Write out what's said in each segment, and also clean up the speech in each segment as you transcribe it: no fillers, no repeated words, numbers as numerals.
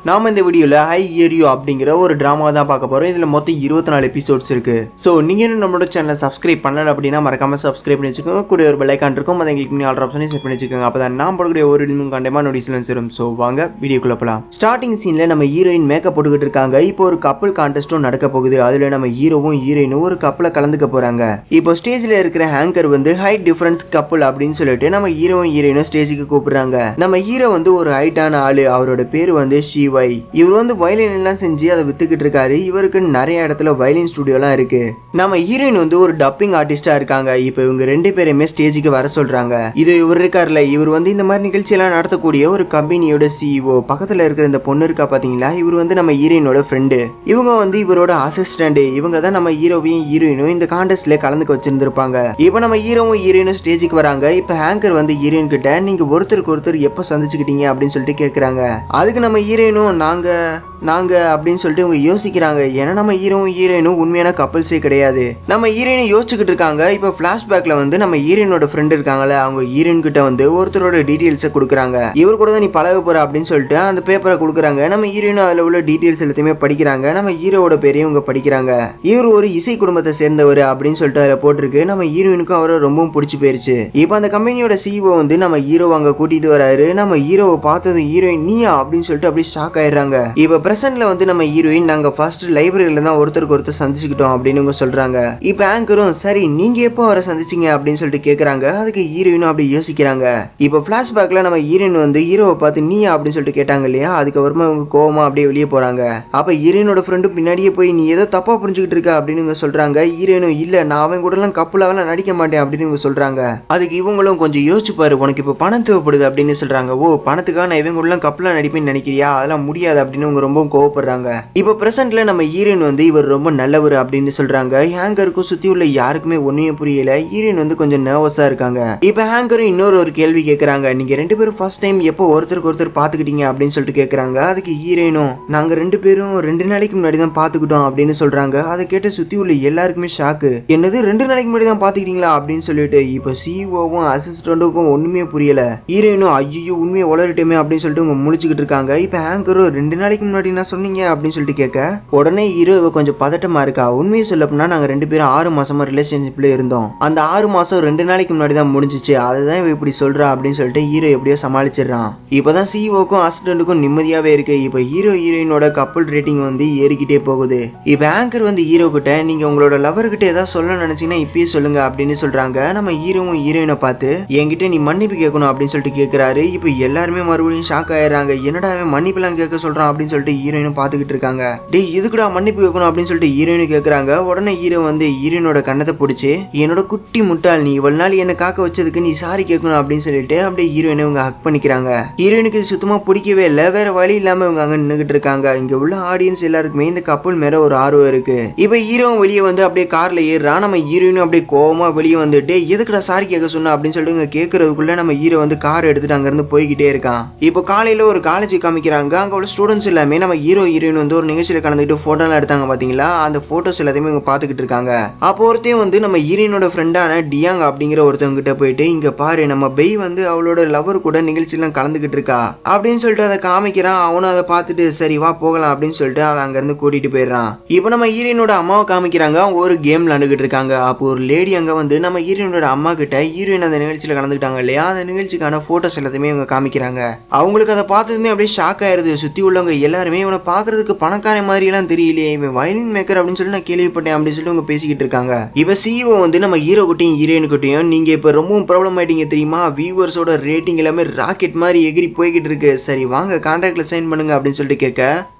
நாம இந்த வீடியோல ஹை ஏரியோ அப்படிங்கிற ஒரு டிராமா தான் பார்க்க போறோம். இதுல மொத்தம் 24 எபிசோட்ஸ் இருக்கு. சோ நீங்க இன்னும் நம்மளோட சேனலை சப்ஸ்கிரைப் பண்ணல அப்படின்னா மறக்காம சப்ஸ்கிரைப் பண்ணி வச்சுக்கோங்க. கூட ஒரு பெல் ஐகான் இருக்கும், அதை கிளிக் பண்ணி ஆல் ஆப்ஷனையும் செட் பண்ணி வச்சுக்கோங்க. அப்பதான் நான் போடக்கூடிய ஒரு வீடியோவும் கண்டிப்பா நோட்டிஃபிகேஷன்ஸ் வரும். சோ வாங்க வீடியோக்குள்ள போலாம். ஸ்டார்டிங் சீன்ல நம்ம ஹீரோயின் மேக்கப் போட்டுக்கிட்டு இருக்காங்க. இப்போ ஒரு கப்பல் கான்டெஸ்டும் நடக்க போகுது. அதுல நம்ம ஹீரோவும் ஹீரோயினும் ஒரு கப்பலை கலந்துக்க போறாங்க. இப்போ ஸ்டேஜ்ல இருக்கிற ஹேங்கர் வந்து ஹைட் டிஃபரன்ஸ் கப்பல் அப்படின்னு சொல்லிட்டு நம்ம ஹீரோவும் ஹீரோயினும் ஸ்டேஜுக்கு கூப்பிடுறாங்க. நம்ம ஹீரோ வந்து ஒரு ஹைட்டான ஆளு. அவரோட பேரு வந்து ஷிவை. இவர் வந்து வயலின் எல்லாம் செஞ்சு அதை வித்துக்கிட்டு இருக்காரு. இவருக்கு நிறைய இடத்துல வயலின் ஸ்டுடியோலாம் இருக்கு. நம்ம ஹீரோயின் வந்து ஒரு டப்பிங் ஆர்டிஸ்டா இருக்காங்க. இப்போ இவங்க ரெண்டு பேருமே ஸ்டேஜுக்கு வர சொல்றாங்க. இது இவர் இருக்காருல, இவர் வந்து இந்த மாதிரி நிகழ்ச்சி எல்லாம் நடத்தக்கூடிய ஒரு கம்பெனியோட சிஇஓ. பக்கத்துல இருக்கிற இந்த பொண்ணு இருக்கா பாத்தீங்களா, இவர் வந்து நம்ம ஹீரோயினோட ஃப்ரெண்டு. இவங்க வந்து இவரோட அசிஸ்டன்ட். இவங்க தான் நம்ம ஹீரோவையும் ஹீரோயினும் இந்த கான்டெஸ்ட்ல கலந்துக்க வச்சிருந்திருப்பாங்க. இப்போ நம்ம ஹீரோவும் ஹீரோயினும் ஸ்டேஜுக்கு வராங்க. இப்போ ஹேங்கர் வந்து ஹீரோயின் கிட்ட நீங்க ஒருத்தருக்கு ஒருத்தர் எப்ப சந்திச்சுக்கிட்டீங்க அப்படின்னு சொல்லிட்டு கேக்குறாங்க. அதுக்கு நம்ம ஹீரோயினும் நாங்க அப்படின்னு சொல்லிட்டு இவங்க யோசிக்கிறாங்க. ஏன்னா நம்ம ஹீரோயினும் உண்மையான கப்பல்ஸே கிடையாது. நம்ம ஹீரோயினும் யோசிச்சுக்கிட்டு இருக்காங்க. இப்போ பிளாஷ்பேக்ல வந்து நம்ம ஹீரோயினோட ஃப்ரெண்ட் இருக்காங்கல்ல, அவங்க ஹீரோயின் கிட்ட வந்து ஒருத்தரோட டீடைல்ஸை கொடுக்குறாங்க. இவர் கூட தான் நீ பழக போற அப்படின்னு சொல்லிட்டு அந்த பேப்பரை கொடுக்குறாங்க. நம்ம ஹீரோயினும் அதுல உள்ள டீடைல்ஸ் எல்லாத்தையுமே படிக்கிறாங்க. நம்ம ஹீரோவோட பேரையும் இவங்க படிக்கிறாங்க. இவர் ஒரு இசை குடும்பத்தை சேர்ந்தவர் அப்படின்னு சொல்லிட்டு அதில் போட்டிருக்கு. நம்ம ஹீரோயினுக்கும் அவரை ரொம்பவும் பிடிச்சி போயிருச்சு. இப்போ அந்த கம்பெனியோட சிஇஓ வந்து நம்ம ஹீரோ அங்க கூட்டிட்டு வராரு. நம்ம ஹீரோவை பார்த்தது ஹீரோயின் நீயா அப்படின்னு சொல்லிட்டு அப்படியே ஷாக் ஆயிடுறாங்க. இப்போ பிரசன்ட்ல வந்து நம்ம ஹீரோயின் நாங்க ஃபர்ஸ்ட் லைப்ரரியில தான் ஒருத்தருக்கு ஒருத்தர் சந்திச்சுக்கிட்டோம் அப்படின்னு சொல்றாங்க. இப்போ ஆங்கரும் சரி நீங்க எப்போ அவரை சந்திச்சீங்க அப்படின்னு சொல்லிட்டு கேக்குறாங்க. அதுக்கு ஹீரோயினும் அப்படி யோசிக்கிறாங்க. இப்போ பிளாஷ்பேக்ல நம்ம ஹீரோயின் வந்து ஹீரோவை பார்த்து நீயா அப்படின்னு சொல்லிட்டு கேட்டாங்க இல்லையா, அதுக்கப்புறமா அவங்க கோவமா அப்படியே வெளியே போறாங்க. அப்ப ஹீரோயினோட ஃப்ரெண்டு பின்னாடியே போய் நீ ஏதோ தப்பா புரிஞ்சுக்கிட்டு இருக்க அப்படின்னு சொல்றாங்க. ஹீரோயினும் இல்ல நான் அவன் கூட எல்லாம் கப்பலாவெல்லாம் நடிக்க மாட்டேன் அப்படின்னு சொல்றாங்க. அதுக்கு இவங்களும் கொஞ்சம் யோசிச்சு பாரு, உனக்கு இப்போ பணம் தேவைப்படுது அப்படின்னு சொல்றாங்க. ஓ பணத்துக்காக நான் இவங்க கூட எல்லாம் கப்பலா நடிப்பேன்னு நினைக்கிறியா, அதெல்லாம் முடியாது அப்படின்னு அவங்க ரொம்ப கோவப்படுறாங்க. இப்போ பிரசன்ட்ல நம்ம ஹீரோயின் வந்து இவர் ரொம்ப நல்லவர் அப்படின்னு சொல்றாங்க. ஹேங்கருக்கும் சுத்தி உள்ள யாருக்குமே ஒண்ணுமே புரியல. ஹீரோயின் வந்து கொஞ்சம் நர்வஸா இருக்காங்க. இப்போ ஹேங்கரும் இன்னொரு கேள்வி கேட்கறாங்க. நீங்க ரெண்டு பேரும் ஃபர்ஸ்ட் டைம் எப்போ ஒருத்தருக்கு ஒருத்தர் பாத்துக்கிட்டீங்க அப்படின்னு சொல்லிட்டு கேட்கறாங்க. அதுக்கு ஹீரோயினும் நாங்க ரெண்டு பேரும் 2 நாளைக்கு முன்னாடி தான் பாத்துக்கிட்டோம் அப்படின்னு சொல்றாங்க. அதை கேட்டு சுத்தி உள்ள எல்லாருக்குமே ஷாக்கு. என்னது 2 நாளைக்கு முன்னாடி தான் பாத்துக்கிட்டீங்களா அப்படின்னு சொல்லிட்டு இப்போ சிஇஓவும் அசிஸ்டன்ட்டுக்கும் ஒண்ணுமே புரியல. ஹீரோயினும் ஐயோ உண்மையை வளரட்டுமே அப்படின்னு சொல்லிட்டு அவங்க முழிச்சுக்கிட்டு இருக்காங்க. இப்போ ஹேங்கரும் 2 நாளைக்கு முன்னாடி நான் சொன்னீங்க அப்படின்னு சொல்லிட்டு கேட்க உடனே ஹீரோ கொஞ்சம் பதட்டமா இருக்கா. உண்மையை சொல்ல போனா நாங்க 2 பேரும் 6 மாசமா ரிலேஷன்ஷிப்ல இருந்தோம். அந்த 6 மாசம் 2 நாளைக்கு முன்னாடி தான் முடிஞ்சிச்சு. அதுதான் இவ இப்படி சொல்றா அப்படின்னு சொல்லிட்டு ஹீரோ எப்படியோ சமாளிச்சிடறான். இப்பதான் சிஇஓக்கும் அசிஸ்டன்ட்டுக்கும் நிம்மதியாவே இருக்கு. இப்போ ஹீரோயினோட கப்பல் ரேட்டிங் வந்து ஏறிக்கிட்டே போகுது. இப்போ ஆங்கர் வந்து ஹீரோ கிட்ட நீங்க உங்களோட லவர் கிட்ட ஏதாவது சொல்ல நினைச்சீங்கன்னா இப்பயே சொல்லுங்க அப்படின்னு சொல்றாங்க. நம்ம ஹீரோவும் ஹீரோயினை பார்த்து என்கிட்ட நீ மன்னிப்பு கேட்கணும் அப்படின்னு சொல்லிட்டு கேட்கிறாரு. இப்போ எல்லாருமே மறுபடியும் ஷாக் ஆயிடுறாங்க. என்னடா மன்னிப்புலாம் கேட்க சொல்றான் அப்படின்னு சொல்லிட்டு ஹீரோயினும் பார்த்துக்கிட்டு இருக்காங்க. டேய் எதுக்குடா மன்னிப்பு கேட்கணும் அப்படின்னு சொல்லிட்டு ஹீரோயின் கேட்கறாங்க. உடனே ஹீரோ வந்து ஹீரோயினோட கண்ணத்தை பிடிச்சி என்னோட குட்டி முட்டாள் நீ இவ்வளவு நாள் என்ன காக்க வச்சதுக்கு நீ சாரி கேட்கணும் அப்படின்னு சொல்லிட்டு அப்படியே ஹீரோயினை இவங்க ஹக் பண்ணிக்கிறாங்க. ஹீரோயினுக்கு இது சுத்தமா பிடிக்கவே இல்லை. வேற வழி இல்லாம இவங்க அங்க நின்றுகிட்டு இருக்காங்க. இங்க உள்ள ஆடியன்ஸ் எல்லாருக்குமே இந்த கப்பல் மேல ஒரு ஆர்வம் இருக்கு. இப்ப ஹீரோவும் வெளியே வந்து அப்படியே கார்ல ஏறுறான். நம்ம ஹீரோயினும் அப்படியே கோவமா வெளியே வந்துட்டு எதுக்குடா சாரி கேட்க சொன்னா அப்படின்னு சொல்லிட்டு இவங்க கேட்கறதுக்குள்ள நம்ம ஹீரோ வந்து கார் எடுத்துட்டு அங்க இருந்து போய்கிட்டே இருக்கான். இப்போ காலையில ஒரு காலேஜ் காமிக்கிறாங்க. அங்க உள்ள ஸ்டூடெண்ட்ஸ் எல்லாமே நம்ம ஹீரோயின் வந்து ஒரு நிகழ்ச்சியில கலந்துக்கிட்டு போட்டோலாம் எடுத்தாங்க பாத்தீங்களா, அந்த போட்டோஸ் எல்லாத்தையுமே இவங்க பாத்துக்கிட்டு இருக்காங்க. அப்போ ஒருத்தையும் வந்து நம்ம ஹீரோயினோட ஃப்ரெண்டான டியாங் அப்படிங்கிற ஒருத்தவங்க கிட்ட போயிட்டு இங்க பாரு நம்ம பெய் வந்து அவளோட லவர் கூட நிகழ்ச்சியெல்லாம் கலந்துக்கிட்டு இருக்கா அப்படின்னு சொல்லிட்டு அதை காமிக்கிறான். அவனும் அதை பார்த்துட்டு சரி வா போகலாம் அப்படின்னு சொல்லிட்டு அவன் அங்க இருந்து கூட்டிட்டு போயிடுறான். இப்போ நம்ம ஹீரோயினோட அம்மாவை காமிக்கிறாங்க. அவங்க ஒரு கேம் விளையாண்டுகிட்டு இருக்காங்க. அப்போ ஒரு லேடி அங்க வந்து நம்ம ஹீரோயினோட அம்மா கிட்ட ஹீரோயின் அந்த நிகழ்ச்சியில கலந்துக்கிட்டாங்க இல்லையா, அந்த நிகழ்ச்சிக்கான போட்டோஸ் எல்லாத்தையுமே இவங்க காமிக்கிறாங்க. அவங்களுக்கு அதை பார்த்ததுமே அப்படியே ஷாக் ஆயிருது. சுத்தி உள்ளவங்க எல்லாருமே இவனை பாக்குறதுக்கு பணக்கார மாதிரி எல்லாம் தெரியலையே, இவன் வயலின் மேக்கர் அப்படின்னு சொல்லி நான் கேள்விப்பட்டேன் அப்படின்னு சொல்லி அவங்க பேசிக்கிட்டு இருக்காங்க. இவ சிஇஓ வந்து நம்ம ஹீரோ கிட்டையும் ஹீரோயின் கிட்டையும் நீங்க இப்ப ரொம்பவும் ப்ராப்ளம் ஆயிட்டீங்க தெரியுமா, வியூவர்ஸோட ரேட்டிங் எல்லாமே ராக்கெட் மாதிரி எகிரி போய்கிட்டு இருக்கு, சரி வாங்க கான்ட்ராக்ட்ல சைன் பண்ணுங்க அப்படின்னு சொல்லிட்டு கேட்க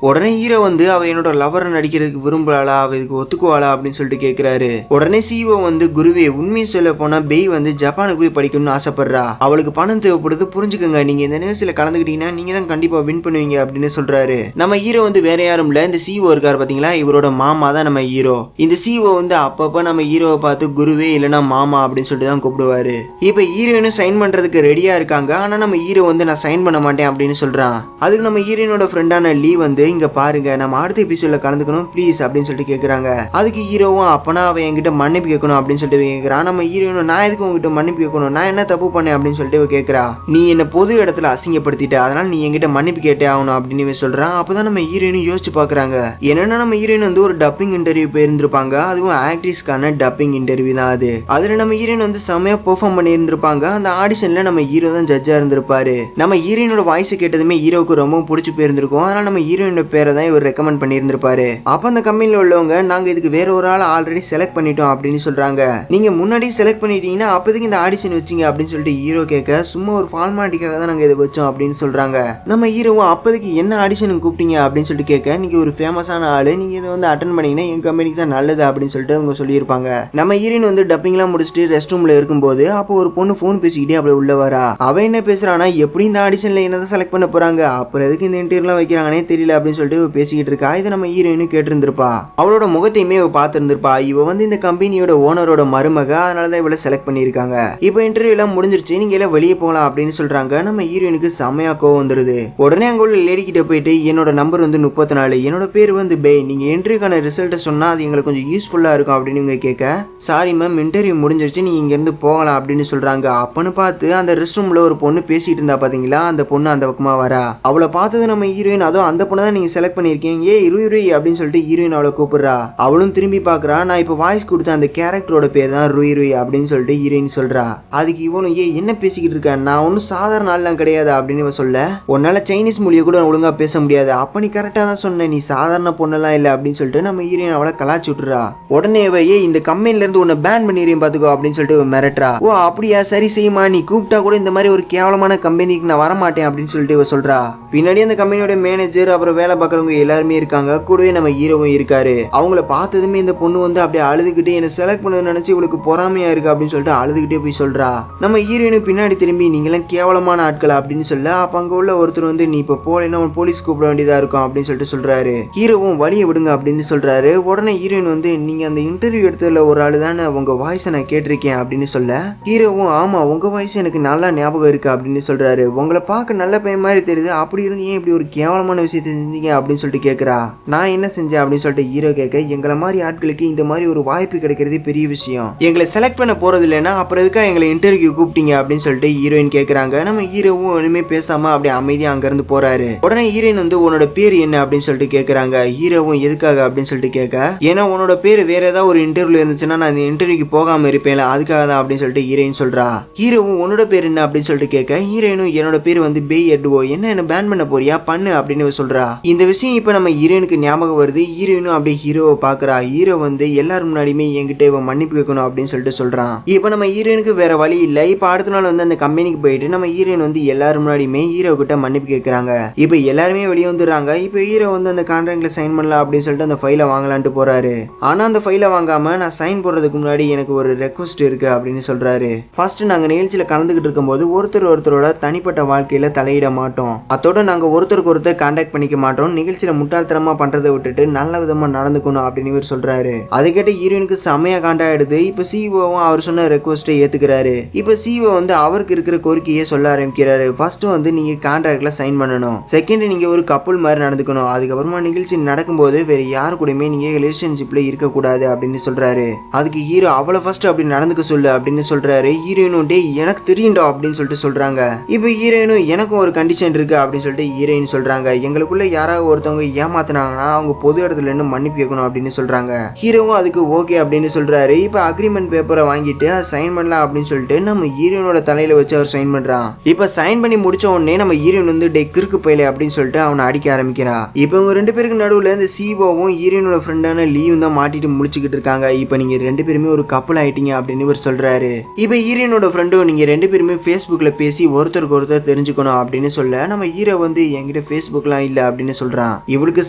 உடனே ஹீரோ வந்து அவ என்னோட லவரை நடிக்கிறதுக்கு விரும்புறாளா, அவ இதுக்கு ஒத்துக்குவாளா அப்படின்னு சொல்லிட்டு கேட்கிறாரு. உடனே சிஇஓ வந்து குருவே உண்மையை சொல்ல போனா பெய் வந்து ஜப்பானுக்கு போய் படிக்கணும்னு ஆசைப்படுறா, அவளுக்கு பணம் தேவைப்படுது புரிஞ்சுக்கங்க, நீங்க இந்த நிகழ்ச்சியில கலந்துக்கிட்டீங்கன்னா நீங்க தான் கண்டிப்பா வின் பண்ணுவீங்க அப்படின்னு சொல்றாரு. நம்ம ஹீரோ வந்து வேற யாரும் இல்ல, இந்த சிஇஓ இருக்காரு பாத்தீங்களா, இவரோட மாமா தான் நம்ம ஹீரோ. இந்த சிஇஓ வந்து அப்பப்ப நம்ம ஹீரோவை பார்த்து குருவே இல்லனா மாமா அப்படின்னு சொல்லிட்டு தான் கூப்பிடுவாரு. இப்ப ஹீரோயினும் சைன் பண்றதுக்கு ரெடியா இருக்காங்க. ஆனா நம்ம ஹீரோ வந்து நான் சைன் பண்ண மாட்டேன் அப்படின்னு சொல்றான். அதுக்கு நம்ம ஹீரோயினோட ஃப்ரெண்டான லீ வந்து இங்க பாருங்க நம்ம அடுத்த எபிசோட்ல கலந்துக்கணும் ப்ளீஸ் அப்படின்னு சொல்லிட்டு கேக்குறாங்க. அதுக்கு ஹீரோவும் அப்பனா அவ என்கிட்ட மன்னிப்பு கேட்கணும் அப்படின்னு சொல்லிட்டு கேக்குறான். நம்ம ஹீரோயினும் நான் எதுக்கு உங்ககிட்ட மன்னிப்பு கேட்கணும், நான் என்ன தப்பு பண்ணேன் அப்படின்னு சொல்லிட்டு கேக்குறா. நீ என்ன பொது இடத்துல அசிங்கப்படுத்திட்ட, அதனால நீ என்கிட்ட மன்னிப்பு கேட்டே ஆகணும் அப்படின்னு சொல்றான். அப்ப அப்பதான் நம்ம ஹீரோயின் யோசிச்சு பாக்குறாங்க. என்னன்னா நம்ம ஹீரோயின் வந்து ஒரு டப்பிங் இன்டர்வியூ போயிருந்திருப்பாங்க. அதுவும் ஆக்ட்ரஸ்க்கான டப்பிங் இன்டர்வியூ தான் அது. அதுல நம்ம ஹீரோயின் வந்து செமையா பெர்ஃபார்ம் பண்ணி இருந்திருப்பாங்க. அந்த ஆடிஷன்ல நம்ம ஹீரோ தான் ஜட்ஜா இருந்திருப்பாரு. நம்ம ஹீரோயினோட வாய்ஸ் கேட்டதுமே ஹீரோவுக்கு ரொம்ப பிடிச்சி போயிருந்திருக்கும். அதனால நம்ம ஹீரோயினோட பேரை தான் இவர் ரெக்கமெண்ட் பண்ணியிருந்திருப்பாரு. அப்ப அந்த கம்பெனில உள்ளவங்க நாங்க இதுக்கு வேற ஒரு ஆள் ஆல்ரெடி செலக்ட் பண்ணிட்டோம் அப்படின்னு சொல்றாங்க. நீங்க முன்னாடி செலக்ட் பண்ணிட்டீங்கன்னா அப்போதைக்கு இந்த ஆடிஷன் வச்சிங்க அப்படின்னு சொல்லிட்டு ஹீரோ கேட்க, சும்மா ஒரு ஃபார்மாலிட்டிக்காக தான் நாங்க இதை வச்சோம் அப்படின்னு சொல்றாங்க. நம்ம ஹீரோவும் அப்போதைக்கு என்ன ஆடிஷனுக்கு கூப்பிட்டீங்க அப்படின்னு சொல்லிட்டு கேட்க, நீங்க ஒரு ஃபேமஸான ஆளு, நீங்க இதை வந்து அட்டன் பண்ணீங்கன்னா என் கம்பெனிக்கு தான் நல்லது அப்படின்னு சொல்லிட்டு அவங்க சொல்லியிருப்பாங்க. நம்ம ஹீரோயின் வந்து டப்பிங்லாம் முடிச்சுட்டு ரெஸ்ட் ரூம்ல இருக்கும்போது அப்போ ஒரு பொண்ணு போன் பேசிக்கிட்டே அப்படி உள்ள வரா. அவ என்ன பேசுறானா, எப்படி இந்த ஆடிஷன்ல என்னதான் செலக்ட் பண்ண போறாங்க, அப்புறம் எதுக்கு இந்த இன்டர்வியூலாம் வைக்கிறாங்கன்னே தெரியல அப்படின்னு சொல்லிட்டு பேசிக்கிட்டு இருக்கா. இதை நம்ம ஹீரோயினும் கேட்டு இருந்திருப்பா. அவளோட முகத்தையுமே இவ பார்த்திருந்திருப்பா. இவ வந்து இந்த கம்பெனியோட ஓனரோட மருமக, அதனாலதான் இவளை செலக்ட் பண்ணிருக்காங்க. இப்போ இன்டர்வியூ எல்லாம் முடிஞ்சிருச்சு, நீங்க எல்லாம் வெளியே போகலாம் அப்படின்னு சொல்றாங்க. நம்ம ஹீரோயினுக்கு செமையா கோவம் வந்துருது. உடனே அங்க உள்ள லேடி கிட்ட போயிட்டு, என்னோட நம்பர் வந்து 34, என்னோட பேர் வந்து பே, நீங்க இன்டர்வியூக்கான ரிசல்ட் சொன்னா அது எங்களுக்கு கொஞ்சம் யூஸ்ஃபுல்லா இருக்கும் அப்படின்னு இவங்க கேட்க, சாரி மேம் இன்டர்வியூ முடிஞ்சிருச்சு, நீங்க இங்க இருந்து போகலாம் அப்படின்னு சொல்றாங்க. அப்பன்னு பார்த்து அந்த ரெஸ்ட் ரூம்ல ஒரு பொண்ணு பேசிட்டு இருந்தா பாத்தீங்களா, அந்த பொண்ணு அந்த பக்கமா வரா. அவளை பார்த்தது நம்ம ஹீரோயின், அதுவும் அந்த பொண்ணு தான் நீங்க செலக்ட் பண்ணிருக்கீங்க, ஏ ருய் அப்படின்னு சொல்லிட்டு ஹீரோயின் அவளை கூப்பிடுறா. அவளும் திரும்பி பாக்குறா. நான் இப்ப வாய்ஸ் கொடுத்த அந்த கேரக்டரோட பேர் தான் ருய் அப்படின்னு சொல்லிட்டு ஹீரோயின் சொல்றா. அதுக்கு இவனும், ஏ என்ன பேசிக்கிட்டு இருக்க, நான் ஒன்னும் சாதாரண ஆள்லாம் கிடையாது அப்படின்னு சொல்ல, உன்னால சைனீஸ் மொழியை கூட ஒழுங்கா பேச முடியாது, அப்ப நீ கரெக்டா தான் சொன்ன, நீ சாதாரண பொண்ணெல்லாம் இல்ல அப்படின்னு சொல்லிட்டு நம்ம ஹீரோயின் அவளை கலாச்சி விட்டுறா. உடனே இந்த கம்பெனில இருந்து உன்னை பேன் பண்ணிடுறேன் பாத்துக்கோ அப்படின்னு சொல்லிட்டு மிரட்டுறா. ஓ அப்படியா, சரி செய்யுமா, நீ கூப்பிட்டா கூட இந்த மாதிரி ஒரு கேவலமான கம்பெனிக்கு நான் வரமாட்டேன் அப்படின்னு சொல்லிட்டு இவ சொல்றா. பின்னாடி அந்த கம்பெனியோட மேனேஜர் அப்புறம் வேலை பார்க்கறவங்க எல்லாருமே இருக்காங்க. கூடவே நம்ம ஹீரோவும் இருக்காரு. அவங்கள பார்த்ததுமே இந்த பொண்ணு வந்து அப்படியே அழுதுகிட்டு, என்ன செலக்ட் பண்ண நினைச்சு இவளுக்கு பொறாமையா இருக்கு அப்படின்னு சொல்லிட்டு அழுதுகிட்டே போய் சொல்றா. நம்ம ஹீரோயினு பின்னாடி திரும்பி, நீங்க எல்லாம் கேவலமான ஆட்கள் அப்படின்னு சொல்ல, அப்ப அங்க உள்ள ஒருத்தர் வந்து, நீ இப்ப போலன்னா போலீஸ் கூப்பிட வேண்டியதா இருக்கும் அப்படின்னு சொல்லிட்டு சொல்றாரு. ஹீரோவும் வழியை விடுங்க அப்படின்னு சொல்றாரு. உடனே ஹீரோயின் வந்து, நீங்க அந்த இன்டர்வியூ எடுத்ததுல ஒரு ஆளு தானே, உங்க வாய்ஸை நான் கேட்டிருக்கேன் அப்படின்னு சொல்ல, ஹீரோவும் ஆமா உங்க வாய்ஸ் எனக்கு நல்லா ஞாபகம் இருக்கு அப்படின்னு சொல்றாரு. உங்களை பார்க்க நல்ல பையன் மாதிரி தெரியுது, அப்படி இருந்து ஏன் இப்படி ஒரு கேவலமான விஷயத்தை செஞ்சீங்க அப்படின்னு சொல்லிட்டு கேட்கறா. நான் என்ன செஞ்சேன் அப்படின்னு சொல்லிட்டு ஹீரோ கேட்க, எங்களை மாதிரி ஆட்களுக்கு இந்த மாதிரி ஒரு வாய்ப்பு கிடைக்கிறது பெரிய விஷயம், எங்களை செலக்ட் பண்ண போறது இல்லைன்னா அப்புறம் எதுக்கா எங்களை இன்டர்வியூ கூப்பிட்டீங்க அப்படின்னு சொல்லிட்டு ஹீரோயின் கேட்கறாங்க. நம்ம ஹீரோவும் ஒண்ணுமே பேசாம அப்படியே அமைதியா அங்க இருந்து போறாரு. உடனே ஹீரோயின் வந்து, உன்னோட பேர் என்ன அப்படின்னு சொல்லிட்டு கேட்கறாங்க. ஹீரோவும் எதுக்காக அப்படின்னு சொல்லிட்டு கேட்க, ஏன்னா உன்னோட பேர் வேற ஏதாவது ஒரு இன்டர்வியூல இருந்துச்சுன்னா நான் இந்த இன்டர்வியூக்கு போகாம இருப்பேன், அதுக்காக தான் அப்படின்னு சொல்லிட்டு ஹீரோயின் சொல்றா. ஹீரோவும் உன்னோட பேர் என்ன அப்படின்னு சொல்லிட்டு கேட்க, ஹீரோயினும் என்னோட பேர் வந்து பே எட்வோ, என்ன பேன் பண்ண போறியா, பண்ணு அப்படின்னு சொல்றா. இந்த விஷயம் இப்ப நம்ம ஹீரோயினுக்கு ஞாபகம் வருது. ஹீரோயினும் அப்படியே ஹீரோவை பாக்குறா. ஹீரோ வந்து எல்லாரும் முன்னாடியுமே என்கிட்ட இவன் மன்னிப்பு கேட்கணும் அப்படின்னு சொல்லிட்டு சொல்றான். இப்ப நம்ம ஹீரோயினுக்கு வேற வழி இல்ல. இப்ப அடுத்த நாள் வந்து அந்த கம்பெனிக்கு போயிட்டு நம்ம ஹீரோயின் வந்து எல்லாரும் முன்னாடியுமே ஹீரோ கிட்ட மன்னிப்பு கேட்கறாங்க. இப்ப எல்லாருமே வெளியே வந்துடுறாங்க. இப்ப ஹீரோ வந்து அந்த கான்ட்ராக்ட்ல சைன் பண்ணலாம் அப்படின்னு சொல்லிட்டு அந்த ஃபைலை வாங்கலான்ட்டு போறாரு. ஆனா அந்த ஃபைலை வாங்காம, நான் சைன் போடுறதுக்கு முன்னாடி எனக்கு ஒரு ரெக்வஸ்ட் இருக்கு அப்படின்னு சொல்றாரு. ஃபர்ஸ்ட் நாங்க நிகழ்ச்சியில கலந்துகிட்டு இருக்கும்போது ஒருத்தரோட தனிப்பட்ட வாழ்க்கையில தலையிட மாட்டோம், அதோட நாங்க ஒருத்தருக்கு ஒருத்தர் கான்டாக்ட் பண்ணிக்க மாட்டோம், நிகழ்ச்சியில முட்டாள்தனமா பண்றதை விட்டுட்டு நல்ல விதமா நடந்துக்கணும் அப்படின்னு இவர் சொல்றாரு. அதை கேட்ட ஹீரோயினுக்கு செமையா காண்டாயிடுது. இப்ப சிஓவும் அவர் சொன்ன ரெக்வஸ்ட்டை ஏத்துக்கிறாரு. இப்ப சிஓ வந்து அவருக்கு இருக்கிற கோரிக்கையை சொல்ல ஆரம்பிக்கிறாரு. ஃபர்ஸ்ட் வந்து நீங்க கான்ட்ராக்ட்ல சைன் பண்ணணும், செகண்ட் நீங்க ஒரு கப்பல் மாதிரி நடந்துக்கணும், அதுக்கப்புறமா நிகழ்ச்சி நடக்கும்போது வேற யாரு கூடயுமே நீங்க ரிலேஷன்ஷிப்ல இருக்கக்கூடாது அப்படின்னு சொல்றாரு. அதுக்கு ஹீரோ அவளை ஃபர்ஸ்ட் அப்படி நடந்துக்க சொல்லு அப்படின்னு சொல்றாரு. ஹீரோயினும் டே எனக்கு தெரியும்டா அப்படின்னு சொல்லிட்டு சொல்றாங்க. இப்ப ஹீரோயினும் எனக்கும் ஒரு கண்டிஷன் இருக்கு அப்படின்னு சொல்லிட்டு ஹீரோயின் சொல்றாங்க. எங்களுக்குள்ள யாராவது ஒருத்தவங்க ஏமாத்தினாங்கன்னா அவங்க பொது இடத்துல இருந்து மன்னிப்பு கேட்கணும் அப்படின்னு சொல்றாங்க. ஹீரோவும் அதுக்கு ஓகே அப்படின்னு சொல்றாரு. இப்ப அக்ரிமெண்ட் பேப்பரை வாங்கிட்டு சைன் பண்ணலாம் அப்படின்னு சொல்லிட்டு நம்ம ஹீரோயினோட தலையில வச்சு அவர் சைன் பண்றான். இப்ப சைன் பண்ணி முடிச்ச உடனே நம்ம ஹீரோயின் வந்து டே கிறுக்கு பையல அப்படின்னு சொல்லிட்டு அவனை அடிக்க ஆரம்பிக்கிறா. இப்ப இவங்க ரெண்டு பேருக்கு நடுவுல இந்த சிஓவும் ஹீரோயினோட ஃப்ரெண்டான லீவும் தான் மாட்டிட்டு முடிச்சுக்கிட்டு இருக்காங்க. இப்ப நீங்க ரெண்டு பேருமே ஒரு கப்பல் ஆயிட்டீங்க அப்படின்னு இவர் சொல்றாரு. இப்ப ஹீரோயினோட ஃப்ரெண்டும், நீங்க ரெண்டு பேருமே Facebookல பேசி ஒருத்தருக்கு ஒருத்தர் தெரிஞ்சுக்கணும் அப்படின்னு சொல்ல, நம்ம ஹீரோ வந்து என்கிட்ட Facebookலாம் இல்ல அப்படின்னு சொல்றான். இவளுக்கு